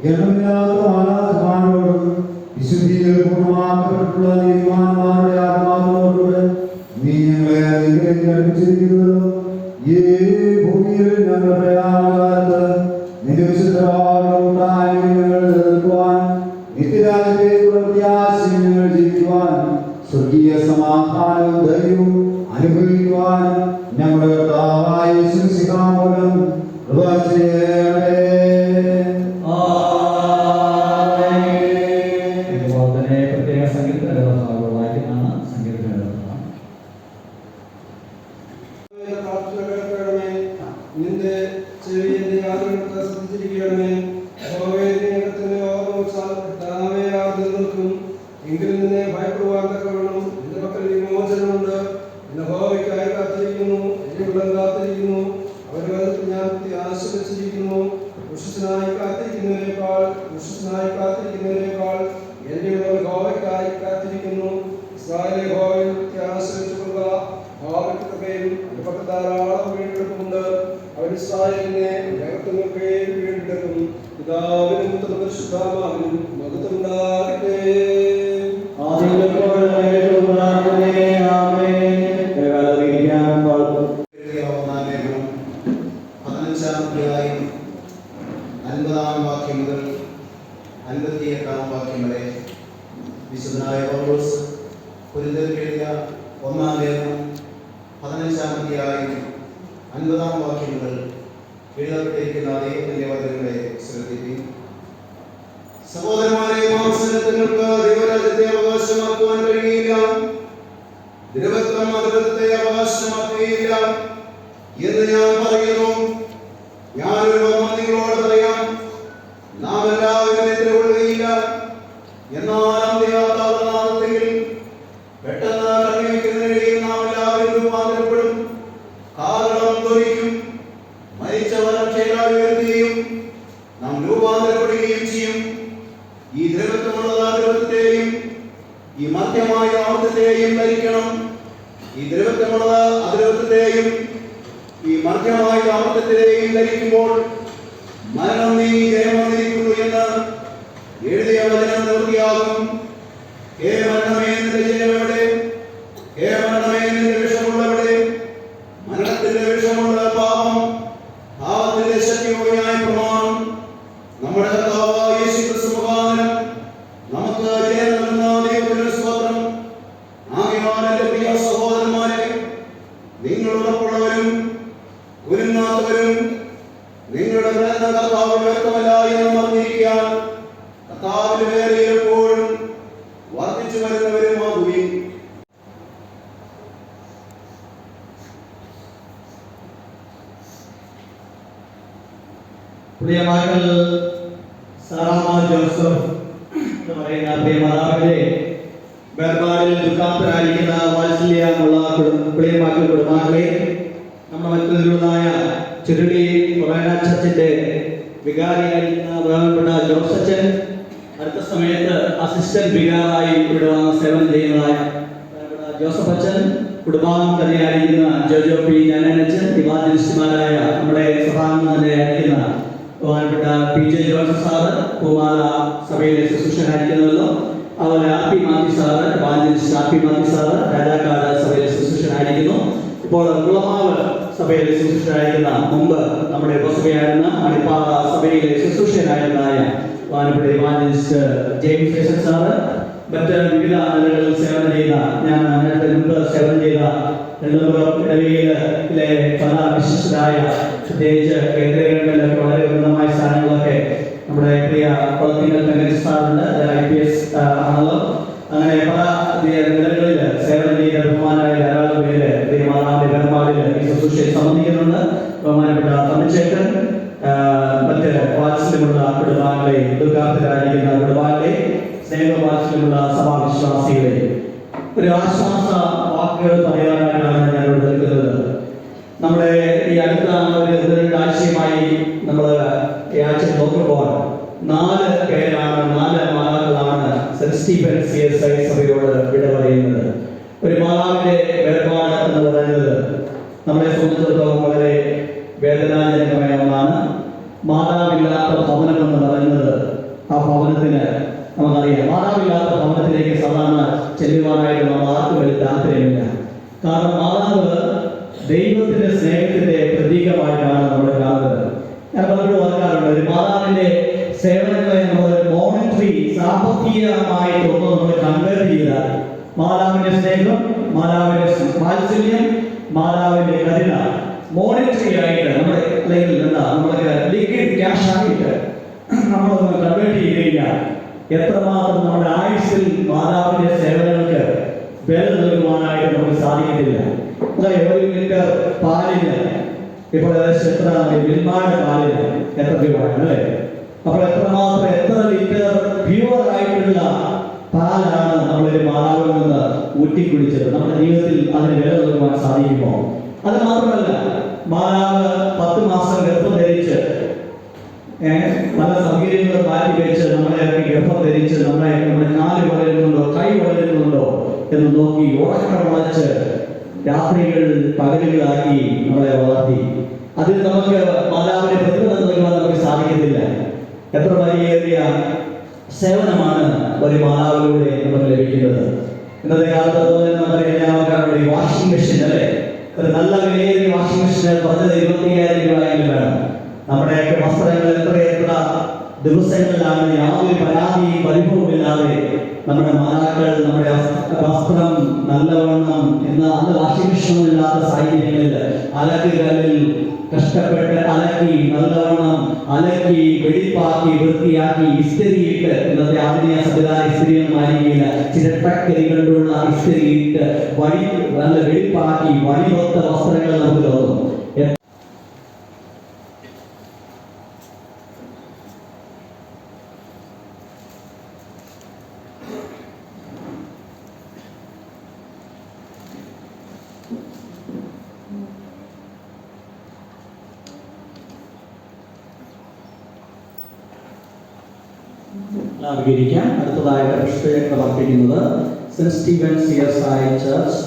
ഗണമില്ലാത്ത ആരാധനയോടും വിശുദ്ധിയിൽ പൂർണ്ണമാക്കപ്പെട്ടുള്ള നീതിമാന്മാരുടെ ആത്മാവിനോടുകൂടെ നീ ഞങ്ങളെ അനുഗ്രഹിച്ചിരിക്കുന്നത് ഈ ഭൂമിയിൽ ഞങ്ങളുടെ പ്രയാണകാലത്ത് നിന്റെ വിശുദ്ധരാകുവാൻ നിത്യരാജ്യത്തേക്കുള്ള പ്രത്യാശയും ഞങ്ങൾ ജീവിക്കുവാൻ സ്വർഗീയ സമാധാനവും ധൈര്യവും അനുഭവിക്കുവാൻ ഞങ്ങളുടെ കർത്താവായ യേശുക്രിസ്തു മൂലം കൃപ ചെയ്യണമേ. അതുപോലെ തന്നെ പ്രത്യേക സങ്കീർത്തന വായിക്കുന്നതാണ് സങ്കീർത്തന നിന്റെ ചെവി എന്റെ യാതൊരു ശ്രദ്ധിച്ചിരിക്കണമേ. നിൽക്കും എങ്കിലും നിന്നെ ഭയപ്പെടുവാൻ തക്കവണ്ണം നിന്റെ പക്കൽ വിമോചനമുണ്ട്. നിന്റെ ഹോവയ്ക്കായി കാത്തിരിക്കുന്നു, എന്റെ ഉള്ളം കാത്തിരിക്കുന്നു. അവരുടെ വചനത്തിൽ ഞാൻ പ്രത്യാശ വെച്ചിരിക്കുന്നു. വിശ്വസനായി കാത്തിരിക്കുന്നതിനേക്കാൾ എന്റെ ഉള്ളവർ ഹോവയ്ക്കായി കാത്തിരിക്കുന്നു. ഇസ്രായേലിലെ ഹോവയിൽ പ്രത്യാശ വെച്ചുകൊള്ളുക. ഹോവയ്ക്ക് കൃപയും എന്റെ പക്കൽ ധാരാളം വീണ്ടെടുപ്പുണ്ട്. അവൻ ഇസ്രായേലിനെ ജഗത്തുമൊക്കെ വീണ്ടെടുക്കും. പിതാവിനും പുത്രനും പരിശുദ്ധാത്മാവിനും മഹത്വമുണ്ടാകട്ടെ. വാക്യം മുതൽ 58 വാക്യം വരെ വിശുദ്ധനായ പൗലോസ് കൊരിന്ത്യർക്ക് എഴുതിയ 1-ാം ലേഖനം 15-ാം അധ്യായം 50 വാക്യം മുതൽ എഴുതപ്പെട്ടിരിക്കുന്ന ദൈവത്തിന്റെ വചനങ്ങളെ ശ്രദ്ധിക്കും. സഹോദരന്മാരെ, മാംസങ്ങൾക്ക് ദൈവരാജ്യത്തെ അവകാശമാക്കുവാൻ കഴിയില്ല, ദ്രവത്വം അദ്രവത്തെ അവകാശമാക്കുകയില്ല എന്ന് ഞാൻ പറയുന്നു. ഞാനൊരു നിങ്ങളോട് പറയാം, നാം എല്ലാവരും എതിർകൊള്ളുകയില്ല. എന്നാൽ അന്ത്യനാമത്തിൽ പെട്ടെന്ന് കണ്ണുവയ്ക്കുന്നതിനിടയിൽ നാം എല്ലാവരും രൂപാന്തരപ്പെടും. കാരണം ധ്വനിക്കും, മരിച്ചവർ അക്ഷയരായി ഉയർത്തുകയും നാം രൂപാന്തരപ്പെടുകയും ചെയ്യും. ഈ ദ്രവത്വമുള്ളത് ദ്രവത്വത്തെയും ഈ മധ്യമായ അമൃതത്തെയും ധരിക്കണം. ഈ ദ്രവത്വമുള്ളത് അദ്രവത്വത്തെയും ഈ മധ്യമായ അമൃതത്തെയും ധരിക്കുമ്പോൾ മരണം നീങ്ങി ജയം വന്നിരിക്കുന്നു എന്ന് എഴുതിയ വചനം നിവൃത്തിയാകും. ഹേ മരണമേ, നിന്റെ ജയമെവിടെ? ഹേ മരണമേ, നിന്റെ വിഷമുള്ളവിടെ? മരണത്തിന്റെ വിഷമുള്ള പാപം, പാപത്തിന്റെ ശക്തിയോടെയായ പ്രമാണം നമ്മുടെ കർത്താവായ യേശുക്രിസ്തു മുഖാന്തരം നമുക്ക് ജയം നൽകുന്ന ദൈവത്തിന്റെ സ്തോത്രം. ആകയാൽ എന്റെ പ്രിയ സഹോദരന്മാരെ, നിങ്ങൾ ഉറപ്പുള്ളവരും കുരുങ്ങാത്തവരും നിങ്ങളുടെ പ്രയത്ന കർത്താവ് വ്യക്തമല്ല എന്ന് അറിഞ്ഞിരിക്കാൻ കർത്താവിന്റെ പേരിൽ എപ്പോഴും വർദ്ധിച്ചു വരുന്നവരുമാകുകയും പ്രിയ മകൾ സാറാമ ജോസഫ് എന്ന് പറയുന്ന പ്രിയ മാതാവിന്റെ വേർപാടിൽ ദുഃഖാന്തരായിരിക്കുന്ന വാത്സല്യമുള്ള പ്രിയ മക്കൾ കുടുംബാംഗങ്ങളെ, നമ്മുടെ മറ്റുള്ളതായ ചുരുളി മൊറേന ചർച്ചിന്റെ വികാരിയായിരിക്കുന്ന ബഹുമാനപ്പെട്ട ജോസച്ചൻ അടുത്ത സമയത്ത് അസിസ്റ്റന്റ് വികാറായി ഇവിടെ വന്ന് സേവനം ചെയ്യുന്നതായ ജോസഫ് അച്ഛൻ, കുടുംബാംഗം തന്നെയായിരിക്കുന്ന ജോജോ പി ഞാനച്ചൻ, ഇവാഞ്ചലിസ്റ്റുമാരായ നമ്മുടെ സഭാംഗം തന്നെയായിരിക്കുന്ന ബഹുമാനപ്പെട്ട പി ജെ ജോസഫ് സാറ്, പൂമാല സഭയിലെ ശുശ്രൂഷനായിരിക്കുന്നല്ലോ. അതുപോലെ R P Mathew sir, evangelist R P Mathew sir Rajakkad സഭയിലെ ശുശ്രൂഷനായിരിക്കുന്നു. ഇപ്പോൾ കുളമാവ് സഭയിലെ ശുശ്രൂഷയായിരുന്ന മുമ്പ് നമ്മുടെ ഉപസഭയായിരുന്ന അടിപ്പാറ സഭയിലെ ശുശ്രൂഷകനായിരുന്നായ വാനപ്പള്ളി ഇവാഞ്ചലിസ്റ്റ് ജെയിംസ് ഫേസൻ സാറ്, മറ്റ് വിവിധ നിലകളിൽ സേവനം ചെയ്ത, ഞാൻ നേരത്തെ മുമ്പ് സേവനം ചെയ്ത ഇടവയിലെ പല വിശിഷ്ടരായ, പ്രത്യേകിച്ച് കേന്ദ്ര ഗവൺമെന്റിലൊക്കെ വളരെ ഉന്നതമായ സ്ഥാനങ്ങളൊക്കെ നമ്മുടെ പ്രിയ കൊളത്തിങ്കൽ തങ്കച്ചി സാറുണ്ട്, IPS ആണല്ലോ. അങ്ങനെ പല നിലകളിൽ സേവനം ചെയ്ത ബഹുമാനായ ധാരാളം പേര് പ്രിയ മാതാവിന്റെ വേർപാടിൽ ഈ ശുശ്രൂഷയിൽ സംബന്ധിക്കുന്നുണ്ട്. ബഹുമാനപ്പെട്ട തമിഴ്ചേട്ടൻ, മറ്റ് വാത്സല്യമുള്ള കുടുംബാംഗങ്ങളെ, ദുർഗാർത്ഥരായിരിക്കുന്ന കുടുംബാംഗങ്ങളെ, സ്നേഹവാത്സല്യമുള്ള സഭാവിശ്വാസികളെ, ഒരു ആശ്വാസ വാക്കുകൾ പറയാനായിട്ടാണ് ഞാനിവിടെ നിൽക്കുന്നത്. നമ്മുടെ ഈ അടുത്ത ഒരു 2 ആഴ്ചയുമായി നമ്മൾ ഈ ആഴ്ച നോക്കുമ്പോൾ 4 പേരാണ്, 4 മാതാക്കളാണ് സെന്റ് സ്റ്റീഫൻ CSI സഭയോട് വിട പറയുന്നത്. ഒരു മാതാവിന്റെ വേർപാട് എന്ന് പറയുന്നത് നമ്മളെ സംബന്ധിച്ചിടത്തോളം വളരെ വേദനാജനകമായ ഒന്നാണ്. മാതാവില്ലാത്ത ഭവനം എന്ന് പറയുന്നത്, ആ ഭവനത്തിന് നമുക്കറിയാം, മാതാവില്ലാത്ത ഭവനത്തിലേക്ക് സാധാരണ ചെല്ലുവാനായിട്ട് നമ്മൾ ആർക്കും വലിയ താല്പര്യമില്ല. കാരണം മാതാവ് ദൈവത്തിന്റെ സ്നേഹത്തിന്റെ പ്രതീകമായിട്ടാണ് നമ്മൾ കാണുന്നത്. ഞാൻ പലപ്പോഴും ഓർക്കാറുണ്ട്, ഒരു മാതാവിന്റെ സേവനങ്ങളെ നമ്മൾ മോണിറ്ററി സാമ്പത്തികമായിട്ട് ഒന്ന് നമ്മൾ കമ്പയർ ചെയ്താൽ മാതാവിന്റെ സ്നേഹം, മാതാവിന്റെ വാത്സല്യം, മാതാവിന്റെ കരുണ മോണിറ്ററി ആയിട്ട് നമ്മുടെ അല്ലെങ്കിൽ എന്താ നമ്മൾക്ക് ലിക്വിഡ് ക്യാഷ് ആയിട്ട് നമ്മളൊന്ന് കൺവേർട്ട് ചെയ്ത് കഴിഞ്ഞാൽ എത്രമാത്രം നമ്മുടെ ആയുസ്സിൽ മാതാവിന്റെ സേവനങ്ങൾക്ക് വില നൽകുവാനായിട്ട് നമുക്ക് സാധിക്കത്തില്ല. ഒരു ലിറ്റർ പാലിന് ഇപ്പോൾ എത്ര മിൽമായുടെ പാലിന് എത്ര രൂപയാണ് അല്ലേ? അപ്പോൾ എത്ര ലിറ്റർ പ്യൂർ ആയിട്ടുള്ള പാലാണ് നമ്മളൊരു മാതാവിൽ നിന്ന് ഊറ്റിക്കുടിച്ചത്. നമ്മുടെ ജീവിതത്തിൽ അതിന് വില നൽകുവാൻ സാധിക്കുമോ? അത് മാത്രമല്ല, മാതാവ് 10 മാസം ഗർഭം ധരിച്ച് പല സൗകര്യങ്ങൾ മാറ്റി വെച്ച് നമ്മളെ ഗർഭം ധരിച്ച് നമ്മുടെ കാല് വളരുന്നുണ്ടോ, കൈ വളരുന്നുണ്ടോ എന്ന് നോക്കി ഉറക്കം വളച്ച് രാത്രികൾ പകലുകളാക്കി നമ്മളെ വളർത്തി. അതിൽ നമുക്ക് മാതാവിന്റെ പ്രതിഫലം നൽകുവാൻ നമുക്ക് സാധിക്കത്തില്ല. എത്ര വലിയ സേവനമാണ് ഒരു മാതാവിലൂടെ നമുക്ക് ലഭിക്കുന്നത്. ഇന്നത്തെ കാലത്ത് നമുക്കറിയാം, വാഷിംഗ് മെഷീൻ അല്ലേ, ഒരു നല്ല വിലയേറിയ വാഷിംഗ് മെഷീന് കുറഞ്ഞത് 25,000 രൂപയെങ്കിലും വേണം. നമ്മുടെയൊക്കെ വസ്ത്രങ്ങൾ എത്ര ദിവസങ്ങളിലാണ് യാതൊരു പരാതിയും പരിഭവമില്ലാതെ നമ്മുടെ മാതാക്കൾ നമ്മുടെ വസ്ത്രം നല്ലവണ്ണം അന്ന് വാഷിംഗ് മെഷീനില്ലാത്ത സാഹചര്യങ്ങളിൽ അലക്കുകല്ലിൽ കഷ്ടപ്പെട്ട് അലക്കി നല്ലവണ്ണം അലക്കി വെടിപ്പാക്കി വൃത്തിയാക്കി ഇസ്തിരിയിട്ട്, ഇന്നത്തെ ആധുനിക സംവിധാന ഇസ്തിരിയൊന്നും ആയിരിക്കില്ല, ചിരട്ടക്കരി കൊണ്ടുള്ള ഇസ്തിരിയിട്ട് നല്ല വെടിപ്പാക്കി വടിവൊത്ത വസ്ത്രങ്ങൾ നമുക്ക് തോന്നും. അടുത്തതായിട്ട് പുഷ്പം സമർപ്പിക്കുന്നത് സെന്റ് സ്റ്റീഫൻ CSI ചർച്ച്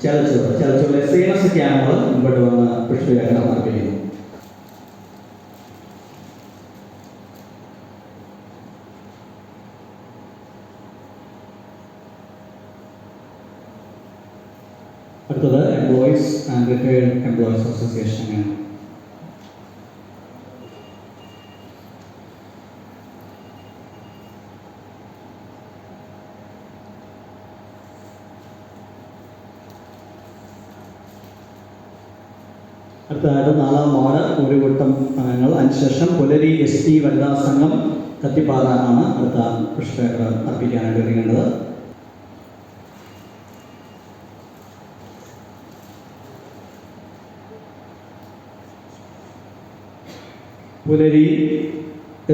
ചർച്ചിലെ സേവസിക്കാണ് മുമ്പോട്ട് വന്ന് പുഷ്പം സമർപ്പിക്കുന്നു. അടുത്തത് employees and retired employees association. അടുത്തതായിട്ട് 4-ാം വാർഡ് ഒരു കൂട്ടം അംഗങ്ങൾ, അതിനുശേഷം പുലരി ST വനിതാ സംഘം കത്തിപ്പാറ ആണ് അടുത്ത പുഷ്പങ്ങൾ അർപ്പിക്കാനായിട്ട് ഒരുങ്ങേണ്ടത്. പുലരി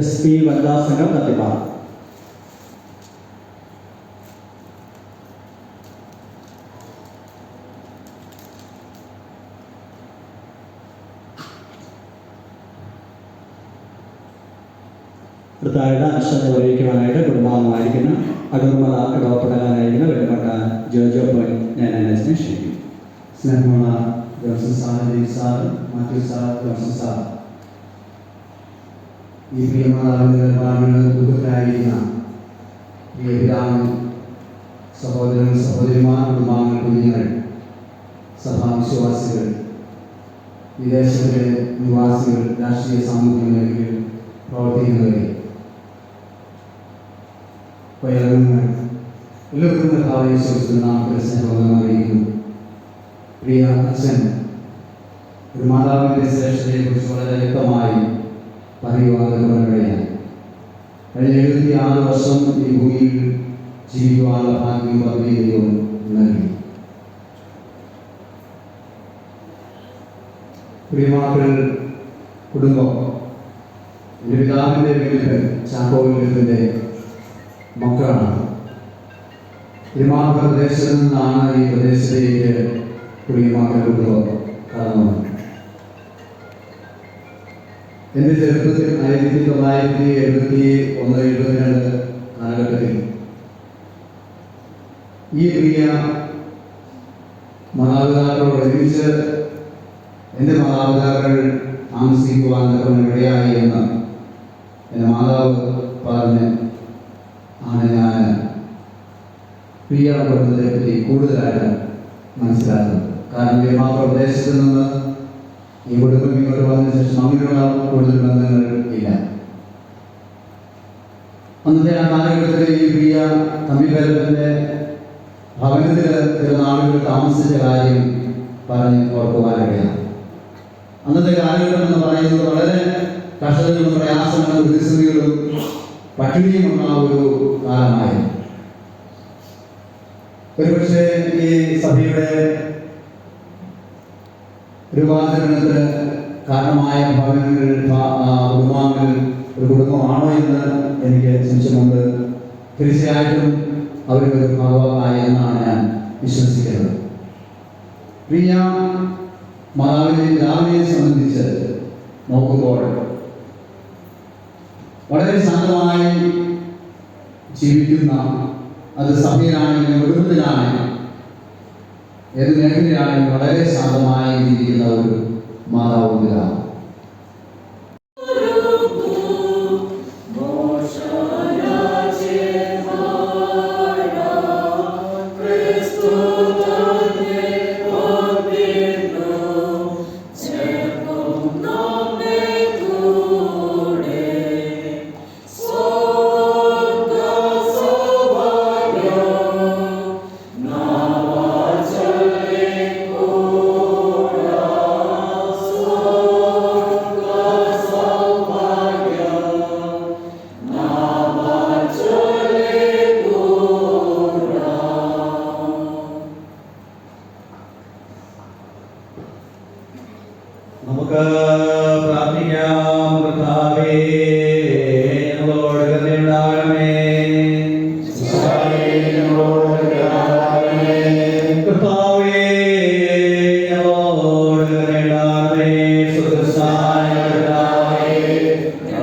ST വനിതാ സംഘം കത്തിപ്പാറ. അടുത്തതായിട്ട് അശ്വത വഹിക്കുവാനായിട്ട് കുടുംബാംഗമായിരിക്കുന്ന അടൂർമല ഇടവപ്പെടാനായിരിക്കുന്ന വെള്ളപ്പെട്ട ജോജോ പോയിൻ ഞാൻ അനസിനെ ക്ഷണിക്കും. സ്നേഹമുള്ള Johnson sir, sir, Mathew sir, Johnson sir, ഈ പ്രിയമാതാവിൻ്റെ ദുഃഖത്തിലായിരിക്കുന്ന പ്രിയ പിതാവും സഹോദരൻ സഹോദരിമാർ കുടുംബാംഗങ്ങൾ കുഞ്ഞുങ്ങൾ സഭാവിശ്വാസികൾ, വിദേശത്തിലെ നിവാസികൾ, രാഷ്ട്രീയ സാമൂഹ്യ മേഖലയിൽ പ്രവർത്തിക്കുന്നവരെ, വൈറങ്ങൾ എല്ലാവർക്കും കർത്താവേശ്വസിക്കുന്ന നാമത്തിൽ സ്നേഹം അറിയിക്കുന്നു. പ്രിയ അച്ഛൻ ഒരു മാതാവിൻ്റെ ശ്രേഷ്ഠതയെക്കുറിച്ച് വളരെ വ്യക്തമായി പറയുവാനിടയാണ്. കഴിഞ്ഞ 76 വർഷം ഈ ഭൂമിയിൽ ജീവിക്കുവാനുള്ള ഭാഗ്യം പദവിയും നൽകി. പ്രിയമാക്കൾ, കുടുംബം, എൻ്റെ പിതാവിൻ്റെ വീട്ടിൽ ചാക്കോവിൻ്റെ മക്കളാണ്. തിരുമാക്കൾ പ്രദേശത്ത് നിന്നാണ് ഈ പ്രദേശത്തേക്ക് പ്രിയമാക്കൾ കുടുംബം കടന്നു. എൻ്റെ ചെറുപ്പത്തിൽ 1971-72 കാലഘട്ടത്തിൽ ഈ പ്രിയ മാതാപിതാക്കളോട് ഒരുമിച്ച് എൻ്റെ മാതാപിതാക്കൾ താമസിക്കുവാൻ ഇടയായി എന്ന് എൻ്റെ മാതാവ് പറഞ്ഞ് ആണ് ഞാൻ പ്രിയ കുടുംബത്തെ പറ്റി കൂടുതലായിട്ട് മനസ്സിലാക്കുന്നത്. കാരണം തിരുമാത്ര പ്രദേശത്ത് നിന്ന് ഈ കുടുംബം ഇങ്ങോട്ട് വന്നതിന് ശേഷം അങ്ങനെയുള്ള കൂടുതൽ ബന്ധങ്ങൾ ഇല്ല. അന്നത്തെ ആ കാലഘട്ടത്തിൽ ഈ പ്രിയ തമ്മിപ്പേരത്തിൻ്റെ ഭവനത്തിൽ ചില നാളുകൾ താമസിച്ച കാര്യം പറഞ്ഞ് ഓർക്കുവാനിടയാണ്. അന്നത്തെ കാലഘട്ടം എന്ന് പറയുന്നത് വളരെ കഷ്ടതകളും പ്രയാസങ്ങളും പ്രതിസന്ധികളും പട്ടിണിയുമുള്ള ഒരു കാലമായിരുന്നു. ഒരുപക്ഷെ ഈ സഭയുടെ രൂപാന്തരണത്തിന് കാരണമായ ഭവനങ്ങൾ കുടുംബാംഗങ്ങൾ ഒരു കുടുംബമാണോ എന്ന് എനിക്ക് സംശയമുണ്ട്. തീർച്ചയായിട്ടും അവരൊരു ഭാഗമായി എന്നാണ് ഞാൻ വിശ്വസിക്കുന്നത്. പ്രിയ മാതാവിനെ സംബന്ധിച്ച് നോക്കുമ്പോൾ വളരെ ശാന്തമായി ജീവിക്കുന്ന, അത് സഭയിലാണെങ്കിലും കുടുംബത്തിലാണെങ്കിലും ഏത് മേഖലയിലാണെങ്കിലും വളരെ ശാന്തമായി ജീവിക്കുന്ന ഒരു മാതാവിലാണ്. നമുക്ക് പ്രാർത്ഥിക്കാം. കർത്താവേ, ഞങ്ങളോട് കരുണയുണ്ടാകണമേ. കർത്താവേ, ഞങ്ങളോട് കരുണയുണ്ടാകണമേ. സുഖസ്ഥായ കർത്താവേ,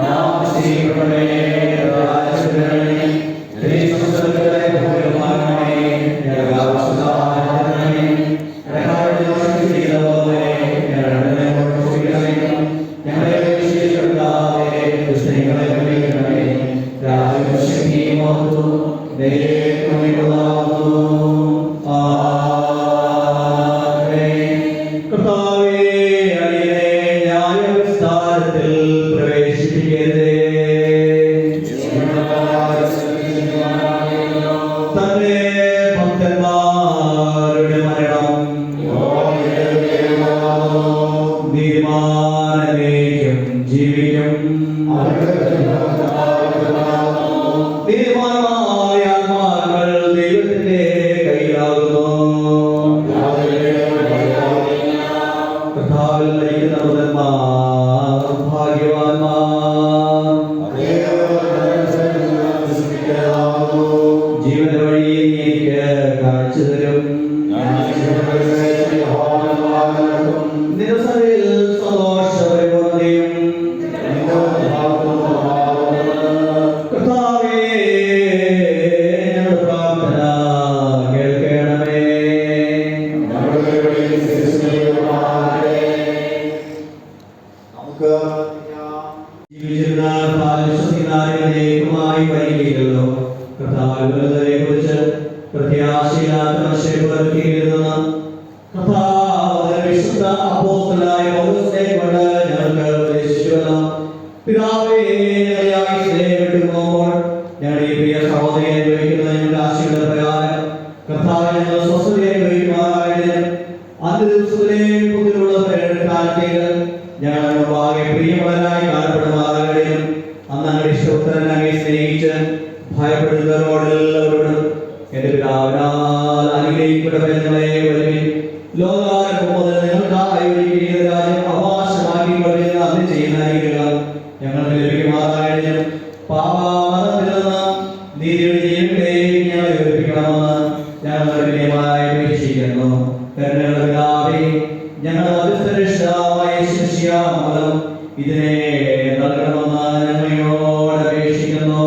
നാമസ്തുതിക്കണമേ. രാജകരണമേ, ദൈവസംസർഗ്ഗങ്ങളെ ഭൂമിയിലുമാകണമേ. ഞങ്ങളുടെ ആവശ്യസാധനമേ, ഞങ്ങളുടെ ചെയ്തപോലെ കർത്താവേ, അടിയനെ ന്യായവിസ്താരത്തിൽ പ്രവേശിപ്പിക്കരുതേ. തന്റെ ഭക്തന്മാരുടെ മരണം നീതിമാനേക്കും ജീവിക്കും. നീതിമാനായ ആത്മാക്കൾ ദൈവത്തിന്റെ കയ്യിലാകുന്നു. കർത്താവിൽ ലയിക്കുന്ന പുത്രന്മാർ ഭാഗ്യവാന്മാർ. ജീവന്റെ വഴി എനിക്ക് കാണിച്ചു തരും. നിരസനയിൽ സന്തോഷപരിപൂർണ്ണതയും. കർത്താവേ, ഞങ്ങളുടെ പ്രാർത്ഥന കേൾക്കണമേ. ജീവിച്ചിരുന്ന വിശ്വസിക്കുന്നതിനേക്കുമായി വൈകിയല്ലോ. കർത്താവിനെ കുറിച്ച് പ്രത്യാശയില്ലാത്ത കർത്താവ് കൊടുക്കണം. പിതാവേ, ഞങ്ങളുടെ ഈ പ്രിയ സഹോദരിയെ അനുഭവിക്കുന്ന ഞങ്ങളുടെ ആശയുടെ പ്രകാരം കർത്താവെ ഞങ്ങൾ സ്വസ്ഥതയെ അനുഭവിക്കുമാറാകണം. അന്ന് ദിവസത്തിലെ പുതിലുള്ള കാലത്തേക്ക് ഞങ്ങൾ മുമ്പാകെ പ്രിയമുള്ളവരായി കാണപ്പെടുമാറാകണം. അന്ന് ഞങ്ങളുടെ ഇഷ്ടപുത്രനെ സ്നേഹിച്ച് ഭയപ്പെടുന്നവരോടെല്ലാവരോടും എന്റെ പിതാവിനാൽ അനുഗ്രഹിക്കപ്പെട്ടവരെ വരുവിൻ. ലോകാരംഭം മുതൽ നിങ്ങൾക്കായി ഒരുക്കിയിരിക്കുന്ന രാജ്യം അവകാശമാക്കി കൊള്ളുന്ന അന്ന് ചെയ്യുന്ന അനുഗ്രഹം ഞങ്ങൾക്ക് ലഭിക്കുമാറാകണം. പാപത്തിൽ നിന്ന് നീതിയുടെ ജീവനിലേക്ക് ഞങ്ങളെ ഉയർപ്പിക്കണമെന്ന് ഞങ്ങൾ വിനയമായി അപേക്ഷിക്കുന്നു. കരുണയുള്ള പിതാവേ, ഞങ്ങളുടെ മധ്യസ്ഥരക്ഷിതാവായ ശിഷ്യാമൂലം ഇതിനെ നൽകണമെന്ന് ഞങ്ങളോട് അപേക്ഷിക്കുന്നു.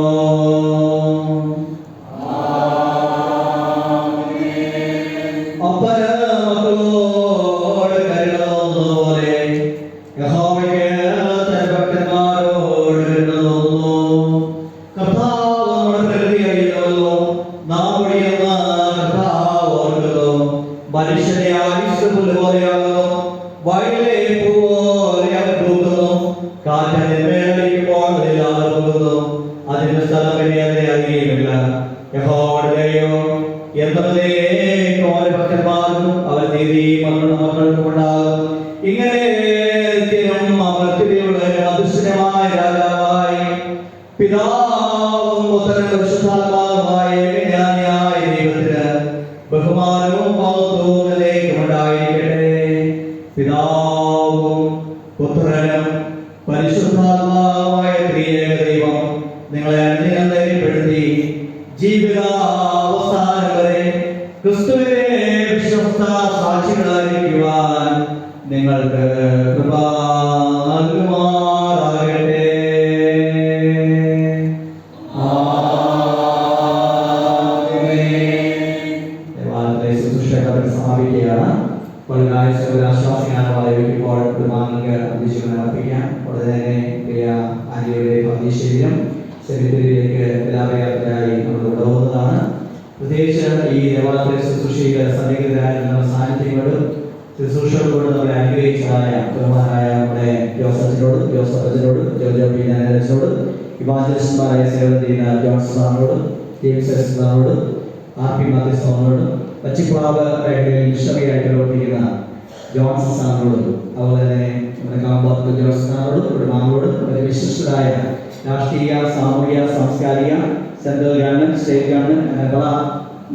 പിതാവും പുത്രനും പരിശുദ്ധാത്മാവുമായ ഏകജ്ഞാനിയായ ദൈവത്തിന് ബഹുമാനവും മഹത്വവും എന്നേക്കും ഉണ്ടായിരിക്കട്ടെ. പിതാവും പുത്രനും പരിശുദ്ധാത്മാവുമായ ത്രിയേക ദൈവം നിങ്ങളെ അനുഗ്രഹപ്പെടുത്തി ജീവിതാവസാനം വരെ ക്രിസ്തുവിനെ വിശ്വസ്ത സാക്ഷികളായിരിക്കുവാൻ നിങ്ങൾക്ക് കൃപ നൽകുമാറാകട്ടെ. പ്രത്യേകിച്ച് ഈ ദേവാലയ ശുശ്രൂഷയുടെ സന്നിഹിതരായ നമ്മുടെ സാന്നിധ്യങ്ങളോടും ശുശ്രൂഷകളോട് നമ്മളെ അനുഗ്രഹിച്ചതായ ബഹുമാനായ നമ്മുടെ ജോസഫിനോട് ജോജോ പി നായരച്ചനോട് ഇവാഞ്ചലിസ്റ്റ്മാരായ സേവനം ചെയ്യുന്ന ജോൺസൺ സാറിനോട് ജെയിംസ് സാറിനോട് ആർ പി മാത്യസ് സാറിനോട് പച്ചിപ്പാവ് മേഖലയിൽ മിഷണറിയായിട്ട് പ്രവർത്തിക്കുന്ന ജോൺസൺ സാറിനോടും അതുപോലെ തന്നെ നമ്മുടെ കാമ്പാത്ത് ജോൺസൺ സാറിനോടും കുടുംബാംഗങ്ങളോടും വളരെ വിശിഷ്ടരായ രാഷ്ട്രീയ സാമൂഹിക സാംസ്കാരിക സെൻട്രൽ ഗവൺമെന്റ് സ്റ്റേറ്റ് ഗവൺമെന്റ് അങ്ങനെ പല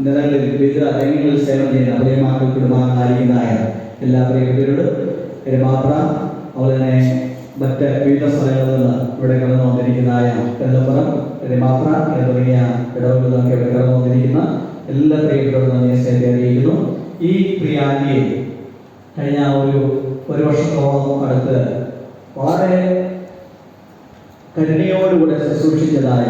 നിലകളിൽ വിവിധ രംഗങ്ങളിൽ സേവനം ചെയ്യുന്ന പ്രിയമാക്കൾ കുടുംബാംഗങ്ങളായിരിക്കുന്നതായ എല്ലാ പ്രിയപ്പെട്ടവരോടും മാത്ര അതുപോലെ തന്നെ മറ്റ് വിവിധ സ്ഥലങ്ങളിൽ നിന്ന് ഇവിടെ കടന്നു വന്നിരിക്കുന്നതായ പെരുന്തപ്പുറം മാത്ര തുടങ്ങിയ ഇടവുകളിൽ നിന്നൊക്കെ ഇവിടെ കടന്നു വന്നിരിക്കുന്ന എല്ലാ പ്രിയപ്പെട്ടവരും നന്ദി സ്നേഹത്തെ അറിയിക്കുന്നു. ഈ പ്രിയാന്റിയെ കഴിഞ്ഞ ഒരു വർഷത്തോളം അടുത്ത് വളരെ കരുണയോടുകൂടെ ശുശ്രൂഷിച്ചതായ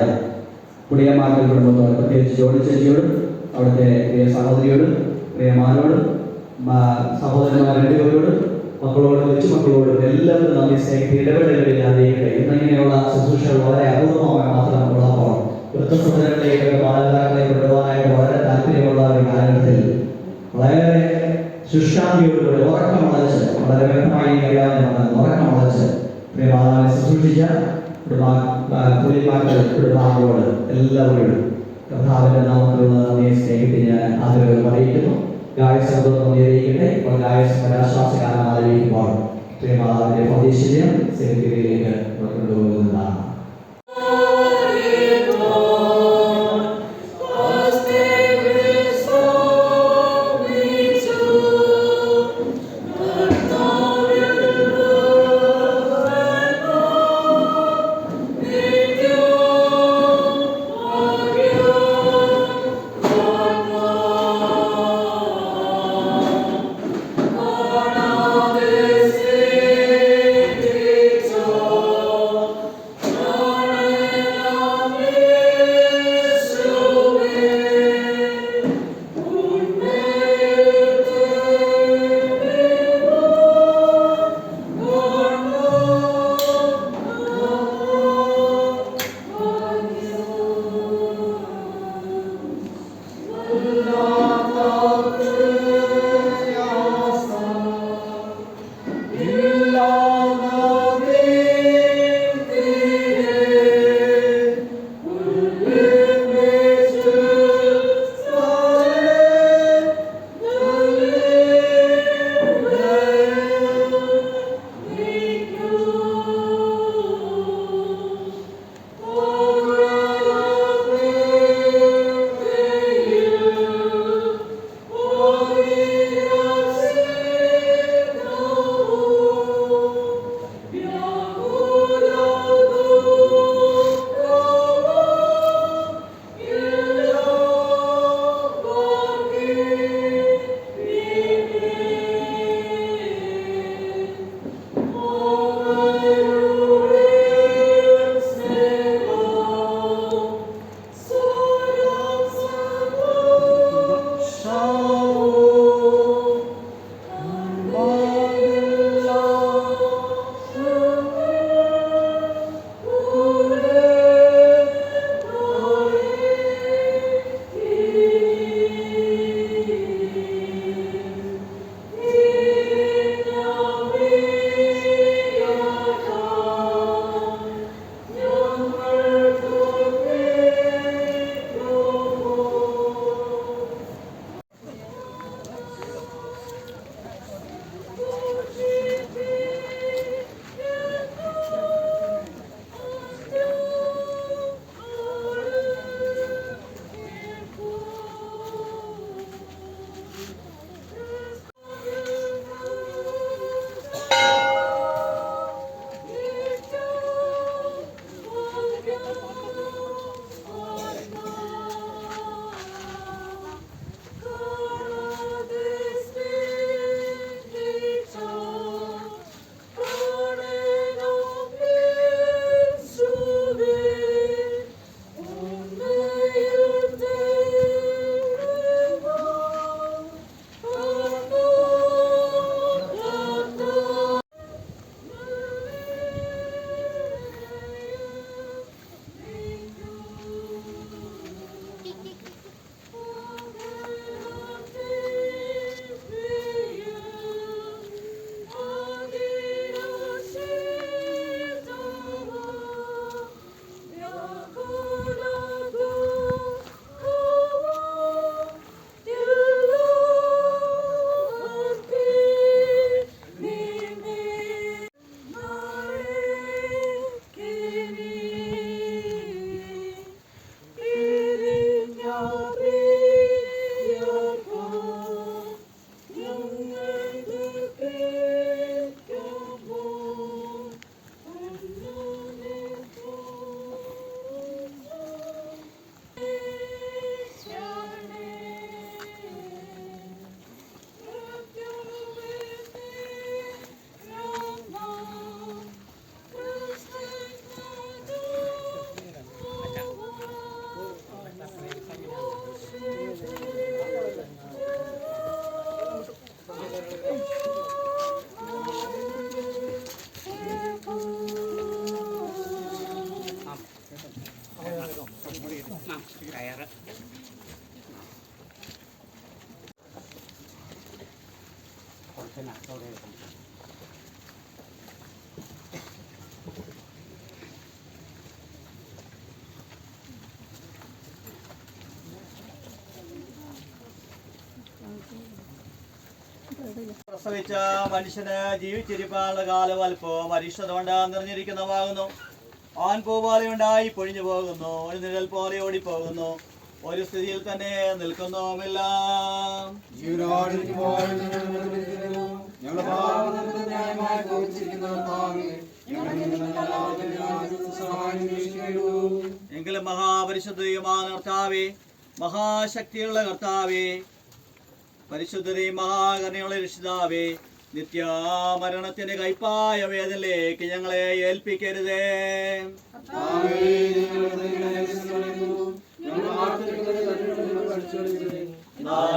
പുളിയമാക്കൽ കുടുംബത്തോട് പ്രത്യേകിച്ച് ജോഡി ചേച്ചിയോടും അവിടുത്തെ പ്രിയ സഹോദരിയോടും പ്രിയമാരോടും സഹോദരന്മാർ രണ്ടുപേരോടും മക്കളോടും കൊച്ചുമക്കളോടും എല്ലാവരും നന്ദി സ്നേഹിച്ച് ഇടപെടലുകളില്ലാതെയൊക്കെ ഇന്നിങ്ങനെയുള്ള ശുശ്രൂഷകൾ വളരെ അപൂർവമായി മാത്രം ഉള്ളപ്പോൾ വൃദ്ധസദനങ്ങളിലേക്ക് മാതാപിതാക്കളെ കൊണ്ടുപോകാനായിട്ട് വളരെ താല്പര്യമുള്ള ഒരു കാലഘട്ടത്തിൽ വളരെ ശുഷ്കാന്തിയോടുകൂടി ഉറക്കമളച്ച് വളരെ വ്യക്തമായി അറിയാവുന്ന ഉറക്കമളച്ച് പ്രിയ മാതാവിനെ ശുശ്രൂഷിച്ച കുടുംബാംഗങ്ങളോട് എല്ലാവരോടും കർത്താവിന്റെ നാമത്തിലുള്ള നന്ദിയെ സ്നേഹിച്ച് ഞാൻ ആദരവ് അറിയിക്കുന്നു. ഗായസംഘം നന്ദി അറിയിക്കട്ടെ. ഇപ്പോൾ ഗായസംഘാശ്വാസകാലം ആദരിക്കുമ്പോൾ പ്രിയമാതാവിന്റെ പ്രതീക്ഷയും സെക്രട്ടറിയിലേക്ക് കൊണ്ടുപോകുന്നതാണ്. Oh പ്രസവിച്ച മനുഷ്യന് ജീവിച്ചിരിപ്പാനുള്ള കാലം അല്പം അരിഷ്ടത കൊണ്ട് നിറഞ്ഞിരിക്കുന്നതാകുന്നു. ആൺ പൂവാലയുണ്ടായി പൊഴിഞ്ഞു പോകുന്നു, ഒരു നിഴൽ പോലെ ഓടിപ്പോകുന്നു, ഒരു സ്ഥിതിയിൽ തന്നെ നിൽക്കുന്നുമില്ല. എങ്കിലും മഹാപരിശുദ്ധയുമായ കർത്താവേ, മഹാശക്തിയുള്ള കർത്താവേ, പരിശുദ്ധരെയും മഹാകരുണയുള്ള രക്ഷിതാവേ, നിത്യമരണത്തിന്റെ കൈപ്പായ വേദനയിലേക്ക് ഞങ്ങളെ ഏൽപ്പിക്കരുതേ.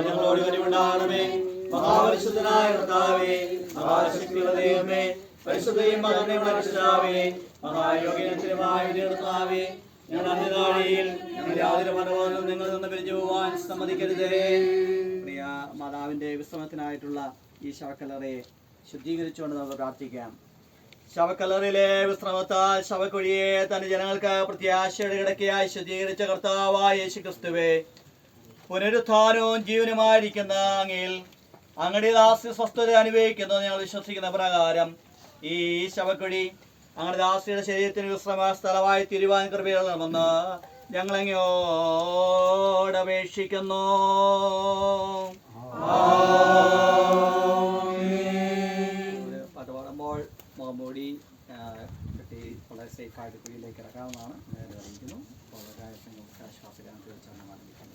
ഞങ്ങളോട് കനിവുണ്ടാകണമേ. മഹാപരിശുദ്ധനായ കർത്താവേ, മഹാശക്തിയുള്ള ദൈവമേ, പരിശുദ്ധയും മകനെയുള്ള രക്ഷിതാവേ, മഹായോഗ്യനത്തിനുമായ കർത്താവേ, ഞങ്ങൾ അന്യനാഴിയിൽ ഞങ്ങളുടെ യാതൊരു മനോബോധവും നിങ്ങളിൽ നിന്ന് പിരിഞ്ഞു പോവാൻ സമ്മതിക്കരുതേ. പ്രിയ മാതാവിന്റെ വിശ്രമത്തിനായിട്ടുള്ള ഈ ശവക്കല്ലറയെ ശുദ്ധീകരിച്ചുകൊണ്ട് നമുക്ക് പ്രാർത്ഥിക്കാം. ശവക്കല്ലറയിലെ വിശ്രമത്താൽ ശവക്കുഴിയെ തന്റെ ജനങ്ങൾക്ക് പ്രത്യാശയുടെ കിടക്കയായി ശുദ്ധീകരിച്ച കർത്താവായ യേശുക്രിസ്തുവേ, പുനരുത്ഥാനവും ജീവനുമായിരിക്കുന്ന അങ്ങയിൽ അങ്ങയുടെ ദാസ്യ സ്വസ്ഥത അനുഭവിക്കുന്നത് ഞങ്ങൾ വിശ്വസിക്കുന്ന പ്രകാരം ഈ ശവക്കുഴി അങ്ങയുടെ ദാസിയുടെ ശരീരത്തിന് വിശ്രമ സ്ഥലമായി തിരുവാൻ കൃപയിടണമെന്ന് ഞങ്ങളങ്ങോട് അപേക്ഷിക്കുന്നു. പാട്ട് പാടുമ്പോൾ മുഖംമൂടി കെട്ടി വളരെ സേഫായിട്ട് കുഴിയിലേക്ക് ഇറക്കാവുന്നതാണ്. നേരെ അറിയിക്കുന്നു. വളരെ ആശ്വാസകരം തീർച്ചയായും ആരംഭിക്കുന്നു.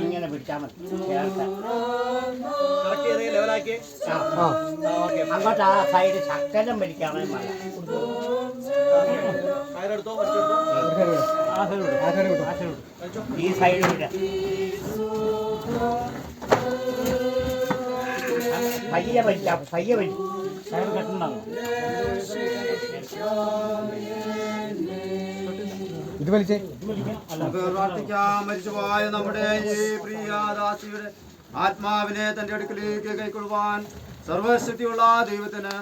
ഇങ്ങനെ പിടിച്ചാൽ മതി. ലെവലാക്കി അങ്ങോട്ട് ആ സൈഡ് ശക്കരം വലിക്കാണ് മഴ. ഈ സൈഡ് വിടാം. പയ്യെ വലിക്കാം, പയ്യെ വലിക്കും. കയർ കെട്ടുണ്ടാകും. ഇത് വലിച്ചേ. പ്രാർത്ഥിക്കാം. മരിച്ചുപോയ നമ്മുടെ ഈ പ്രിയദാസിയുടെ ആത്മാവിനെ തന്റെ അടുക്കലേക്ക് കൈക്കൊള്ളുവാൻ സർവശക്തിയുള്ള ദൈവത്തിന്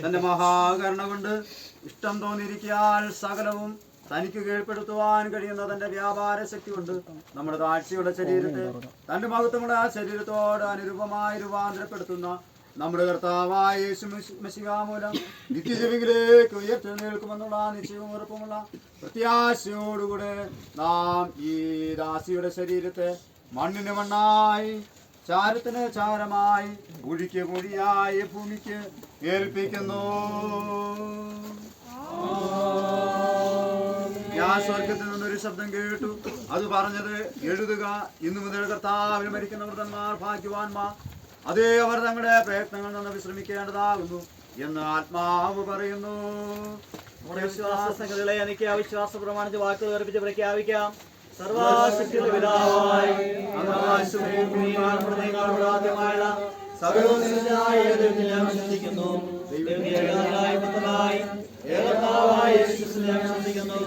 തന്റെ മഹാകരുണ കൊണ്ട് ഇഷ്ടം തോന്നിയിരിക്കാൻ സകലവും തനിക്ക് കീഴ്പ്പെടുത്തുവാൻ കഴിയുന്ന തന്റെ വ്യാപാര ശക്തി കൊണ്ട് നമ്മുടെ താഴ്ചയുടെ ശരീരത്തെ തന്റെ മഹത്വമുള്ള ശരീരത്തോട് അനുരൂപമായി രൂപാന്തരപ്പെടുത്തുന്ന നമ്മുടെ കർത്താവായ യേശു മിശിഹാ മൂലം നിത്യജീവികളിലേക്ക് ഉയർത്തെഴുന്നേൽക്കുമെന്നുള്ള നിശ്ചയവും ഉറപ്പുമുള്ള പ്രത്യാശയോടുകൂടെ നാം ഈ ദാസിയുടെ ശരീരത്തെ മണ്ണിന് മണ്ണായി ചാരത്തിന് ചാരമായി കുഴിക്ക് കുഴിയായി ഭൂമിക്ക് ഏൽപ്പിക്കുന്നു. ഞാൻ സ്വർഗത്തിൽ നിന്നൊരു ശബ്ദം കേട്ടു. അത് പറഞ്ഞത്, എഴുതുക, ഇന്നു മുതൽ കർത്താവിൽ മരിക്കുന്ന വൃതന്മാർ ഭാഗ്യവാന്മാർ, അതേ അവർ തങ്ങളുടെ പ്രയത്നങ്ങളിൽ നിന്ന് വിശ്രമിക്കേണ്ടതാകുന്നു എന്ന് ആത്മാവ് പറയുന്നു. നമ്മുടെ വിശ്വാസങ്ങളെ എനിക്ക് അവിശ്വാസ പ്രമാണിച്ച് വാക്കുകൾ ഉറപ്പിച്ച് പ്രഖ്യാപിക്കാം. സർവശക്തിയുള്ള പിതാവായി ആകാശവും ഭൂമിയും ആദ്യമായ സകലവും നിറഞ്ഞതായ ദൈവത്തിൽ ഞാൻ വിശ്വസിക്കുന്നു. ദൈവത്തിന്റെ ഏകനായ പുത്രനായി ഏകനായ യേശുക്രിസ്തുവിൽ ഞാൻ വിശ്വസിക്കുന്നു.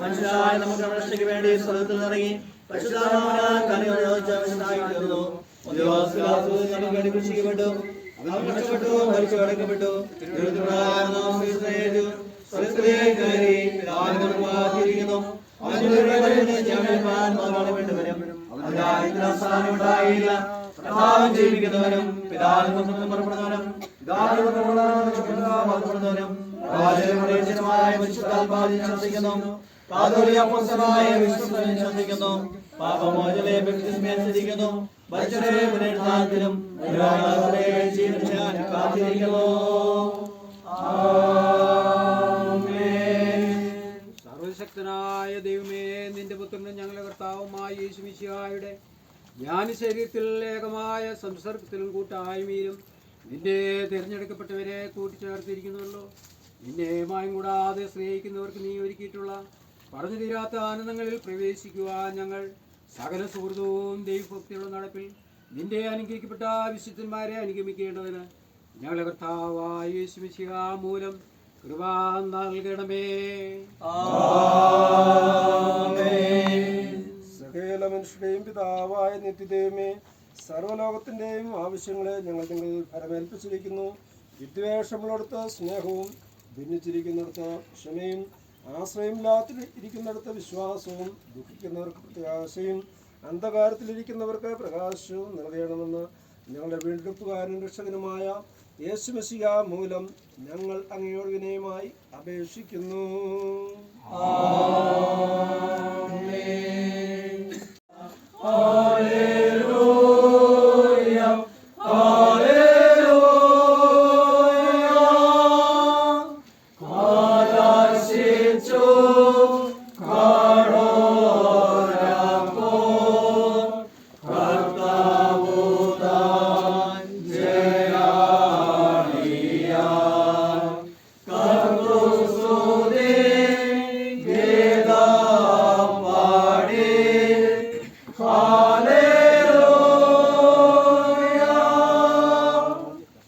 മനുഷ്യരായ നമുക്ക് രക്ഷയ്ക്ക് വേണ്ടി സ്വർഗ്ഗത്തിൽ ഇറങ്ങി പരിശുദ്ധാത്മാവിനാൽ കനിയോടിച്ചു. നമുക്ക് വേണ്ടി കുരിശിക്കപ്പെട്ടു, കഷ്ടപ്പെട്ടു, മരിച്ചു അടക്കപ്പെട്ടു, സ്വർഗ്ഗത്തിലേക്ക് കയറി പിതാവിന്റെ മുമ്പായിരിക്കുന്നു. ഉണ്ടായില്ല. കർത്താവിനെ ജീവിക്കുന്നവനും പിതാവിനും പുറപ്പെടുന്നവനും വിശ്വസിക്കുന്നു. വിശ്വസിക്കുന്നു. പാപമോചനയെ അനുസരിക്കുന്നു. മരിച്ചവരെ പുനരുദ്ധാനത്തിലും ജീവനെ കാത്തിരിക്കുന്നു. സർവശക്തനായ ദൈവമേ, നിന്റെ പുത്രനും ഞങ്ങളുടെ കർത്താവുമായ യേശു മിശിഹായുടെ ജ്ഞാന ശരീരത്തിൽ ഏകമായ സംസർഗത്തിലും കൂട്ടായ്മയിലും നിന്റെ തിരഞ്ഞെടുക്കപ്പെട്ടവരെ കൂട്ടിച്ചേർത്തിരിക്കുന്നുള്ളൂ. നിന്നെ മായം കൂടാതെ സ്നേഹിക്കുന്നവർക്ക് നീ ഒരുക്കിയിട്ടുള്ള പറഞ്ഞു തീരാത്ത ആനന്ദങ്ങളിൽ പ്രവേശിക്കുവാൻ ഞങ്ങൾ സകല സുഹൃത്തവും ദൈവഭക്തിയുള്ള നടപ്പിൽ നിന്റെ അനുഗ്രഹിക്കപ്പെട്ട വിശുദ്ധന്മാരെ അനുഗമിക്കേണ്ടതിന് ഞങ്ങളുടെ കർത്താവായ യേശു മിശിഹാ മൂലം കൃപ നൽകണമേ. സകല മനുഷ്യരുടെയും പിതാവായ നിത്യദൈവമേ, സർവ്വലോകത്തിന്റെയും ആവശ്യങ്ങളെ ഞങ്ങൾ നിങ്ങൾ ഫലമേൽപ്പിച്ചിരിക്കുന്നു. വിദ്വേഷമുള്ളിടത്ത് സ്നേഹവും, ഭിന്നിച്ചിരിക്കുന്നിടത്ത് ക്ഷമയും, ആശ്രയമില്ലാത്തിരിക്കുന്നിടത്ത് വിശ്വാസവും, ദുഃഖിക്കുന്നവർക്ക് പ്രത്യാശയും, അന്ധകാരത്തിലിരിക്കുന്നവർക്ക് പ്രകാശവും നൽകണമെന്ന് ഞങ്ങളുടെ വീണ്ടെടുപ്പുകാരനും രക്ഷകനുമായ യേശു മിശിഹാ മൂലം ഞങ്ങൾ അങ്ങയോട് വിനയമായി അപേക്ഷിക്കുന്നു.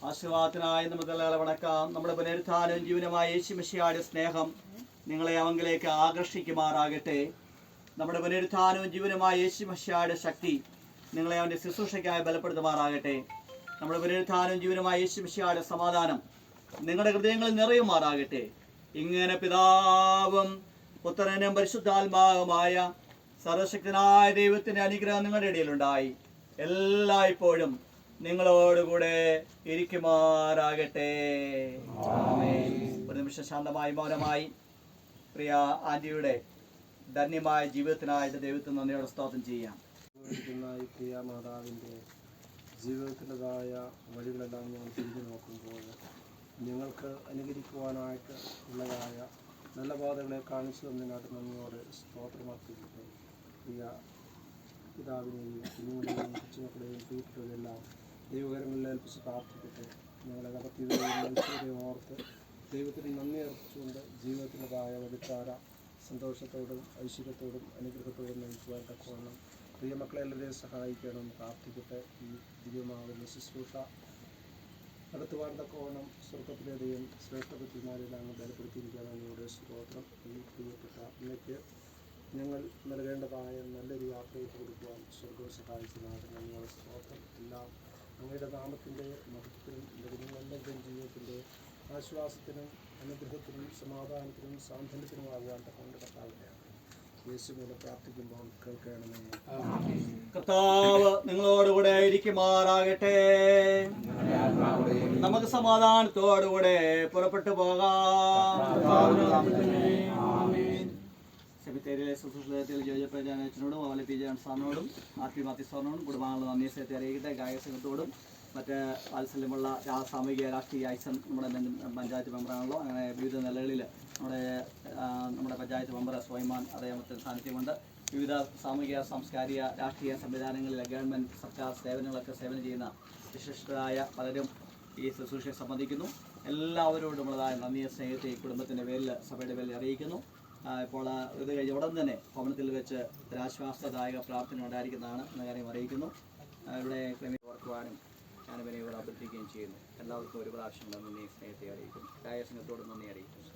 ആശീർവാദത്തിനായി നമുക്കെല്ലാം വണക്കാം. നമ്മുടെ പുനരുത്ഥാനവും ജീവനുമായ യേശു മിശിഹായുടെ സ്നേഹം നിങ്ങളെ അവങ്കിലേക്ക് ആകർഷിക്കുമാറാകട്ടെ. നമ്മുടെ പുനരുത്ഥാനവും ജീവനുമായ യേശു മിശിഹായുടെ ശക്തി നിങ്ങളെ അവൻ്റെ ശുശ്രൂഷയ്ക്കായി ബലപ്പെടുത്തുമാറാകട്ടെ. നമ്മുടെ പുനരുത്ഥാനവും ജീവനുമായ യേശു മിശിഹായുടെ സമാധാനം നിങ്ങളുടെ ഹൃദയങ്ങളിൽ നിറയുമാറാകട്ടെ. ഇങ്ങനെ പിതാവും പുത്രനും പരിശുദ്ധാത്മാവുമായ സർവശക്തനായ ദൈവത്തിൻ്റെ അനുഗ്രഹം നിങ്ങളുടെ ഇടയിലുണ്ടായി എല്ലായ്പ്പോഴും നിങ്ങളോടുകൂടെ ഇരിക്കുമാറാകട്ടെ. ഒരു നിമിഷം ശാന്തമായി മൗനമായി പ്രിയ ആൻറ്റിയുടെ ധന്യമായ ജീവിതത്തിനായിട്ട് ദൈവത്തിന് നന്ദിയോടെ സ്തോത്രം ചെയ്യാം. പ്രിയ മാതാവിൻ്റെ ജീവിതത്തിൻ്റെതായ വഴികളെല്ലാം ഞാൻ തിരിഞ്ഞു നോക്കുമ്പോൾ ഞങ്ങൾക്ക് അനുകരിക്കുവാനായിട്ട് ഉള്ളതായ നല്ല പാതകളെ കാണിച്ചു തന്നതിനായിട്ട് നന്ദിയോടെ സ്തോത്രം അർപ്പിക്കട്ടെ. പ്രിയ പിതാവിനെയും കുഞ്ഞുങ്ങളെയും കൊച്ചുമക്കളെയും പ്രിയപ്പെട്ടവരെല്ലാം ദൈവകരങ്ങളിൽ ഏൽപ്പിച്ച് പ്രാർത്ഥിക്കട്ടെ. ഞങ്ങളെ നടത്തിയതിനെ ഓർത്ത് ദൈവത്തിന് നന്ദി അർപ്പിച്ചുകൊണ്ട് ജീവിതത്തിൻ്റെതായ വഴിത്താര സന്തോഷത്തോടും ഐശ്വര്യത്തോടും അനുഗ്രഹത്തോടും നയിക്കുവാൻ തക്കവണ്ണം പ്രിയമക്കളെല്ലാവരെയും സഹായിക്കണം. പ്രാർത്ഥിക്കട്ടെ. ഈ ദിവ്യമാകുന്ന ശുശ്രൂഷ നടത്തുവാൻ തക്കവണ്ണം സ്വർഗത്തിലേതെയും ശ്രേഷ്ഠപുത്രിമാരെല്ലാം ബലപ്പെടുത്തിയിരിക്കാൻ ഞങ്ങളുടെ സ്തോത്രം. ഈ പ്രിയപ്പെട്ട അമ്മയ്ക്ക് ഞങ്ങൾ നൽകേണ്ടതായ നല്ലൊരു യാത്രയിട്ട് കൊടുക്കുവാൻ സ്വർഗം സഹായിക്കുന്നതാണ് ഞങ്ങളുടെ സ്തോത്രം. എല്ലാം അങ്ങയുടെ നാമത്തിൻ്റെ മഹത്വത്തിനും കുഞ്ഞുങ്ങളെല്ലാവരുടെയും ജീവിതത്തിൻ്റെ ആശ്വാസത്തിനും അനുഗ്രഹത്തിനും സമാധാനത്തിനും സാന്ത്വനത്തിനുമാകുവാൻ തക്കൊണ്ട് കർത്താവിനെയാണ് യേശു മൂലം പ്രാർത്ഥിക്കുമ്പോൾ കേൾക്കണമേ. കർത്താവ് നിങ്ങളോടുകൂടെ ഇരിക്കുമാറാകട്ടെ. നമുക്ക് സമാധാനത്തോടുകൂടെ പുറപ്പെട്ടു പോകാം. സെമിത്തേരിയിലെ ശുശ്രൂഷത്തിൽ ജോജപ്പനോടും അതുപോലെ പി ജെ സാറിനോടും ആർ പി മാത്യു സാറിനോടും കുടുംബാംഗങ്ങളുടെ നന്ദി സേവത്തെ അറിയിക്കട്ടെ. ഗായക സംഘത്തോടും മറ്റ് വാത്സല്യമുള്ള സാമൂഹിക രാഷ്ട്രീയ ഐസൻ നമ്മുടെ പഞ്ചായത്ത് മെമ്പറാണല്ലോ. അങ്ങനെ വിവിധ നിലകളിൽ നമ്മുടെ പഞ്ചായത്ത് മെമ്പർ സ്വയമാൻ അദ്ദേഹത്തിന് സാന്നിധ്യമുണ്ട്. വിവിധ സാമൂഹിക സാംസ്കാരിക രാഷ്ട്രീയ സംവിധാനങ്ങളിലെ ഗവൺമെൻറ് സർക്കാർ സേവനങ്ങളൊക്കെ സേവനം ചെയ്യുന്ന വിശിഷ്ടരായ പലരും ഈ ശുശ്രൂഷയെ സംബന്ധിക്കുന്നു. എല്ലാവരോടുമുള്ളതായ നന്ദിയ സ്നേഹത്തെ ഈ കുടുംബത്തിൻ്റെ പേരിൽ സഭയുടെ പേരിൽ അറിയിക്കുന്നു. ഇപ്പോൾ ഇത് കഴിഞ്ഞ ഉടൻ തന്നെ ഭവനത്തിൽ വെച്ച് ഒരാശ്വാസദായക പ്രാർത്ഥന ഉണ്ടായിരിക്കുന്നതാണ് എന്ന കാര്യം അറിയിക്കുന്നു. ഇവിടെ ഓർക്കുവാനും ഞാനിവരെ ഇവിടെ അഭ്യർത്ഥിക്കുകയും ചെയ്യുന്നു. എല്ലാവർക്കും ഒരു പ്രാവശ്യം നന്ദി സ്നേഹത്തെ അറിയിക്കുന്നു. ഗായക സംഘത്തോട് നന്ദി അറിയിക്കുന്നു.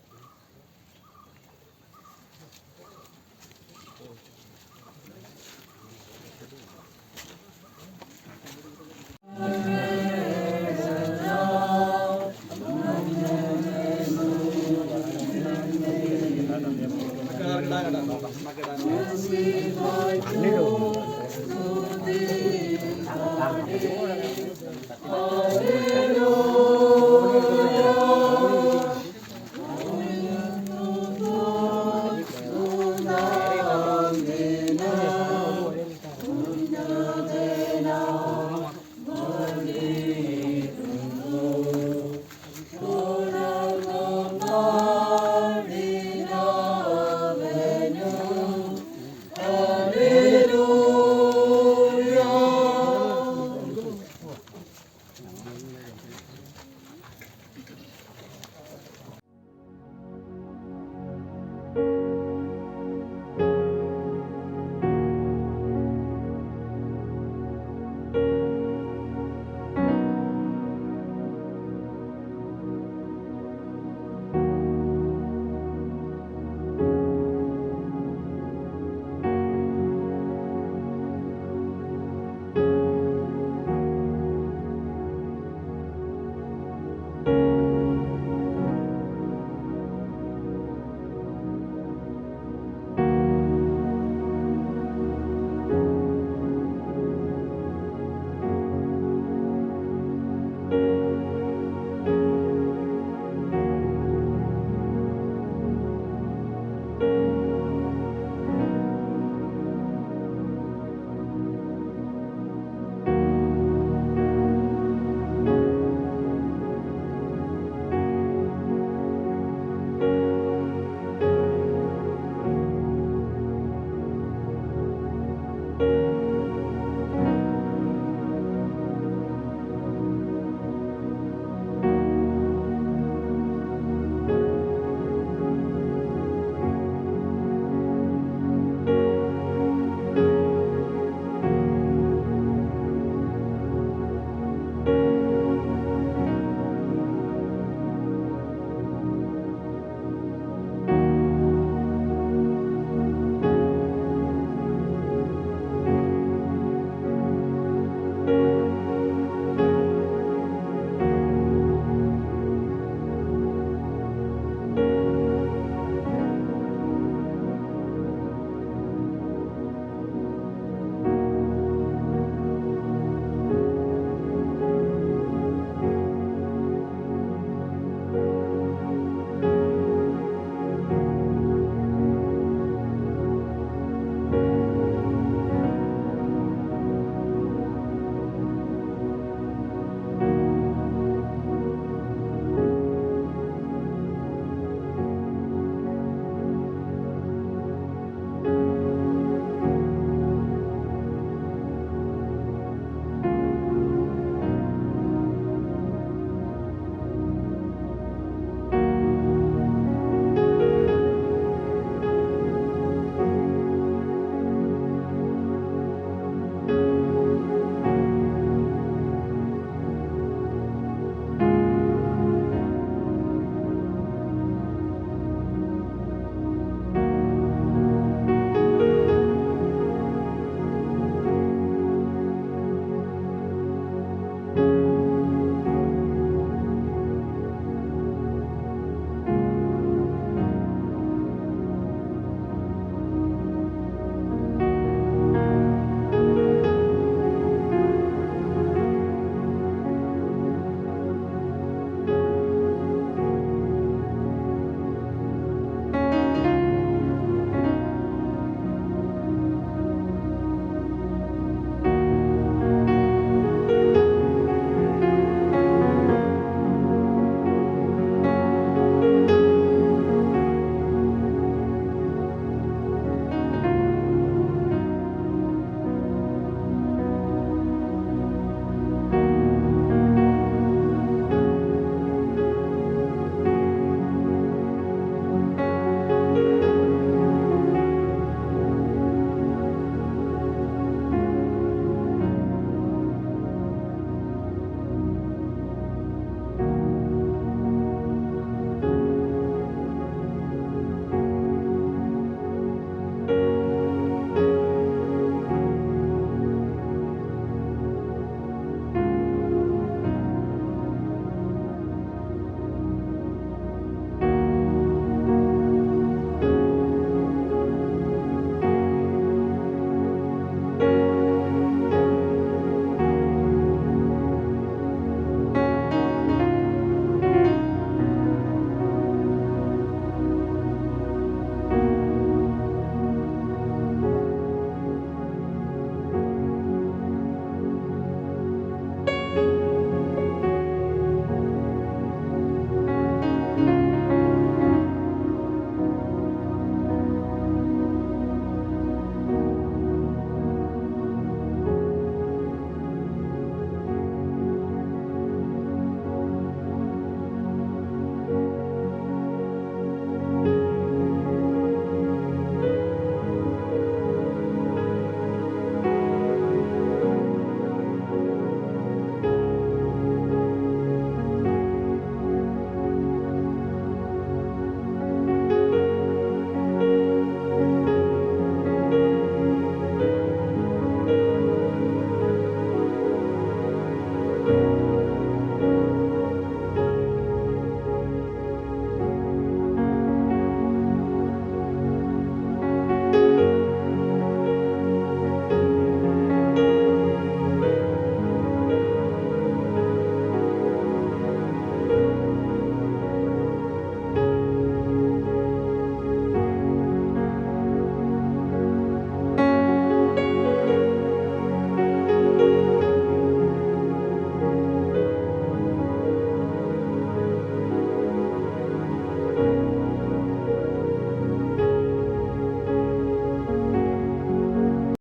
Thank you.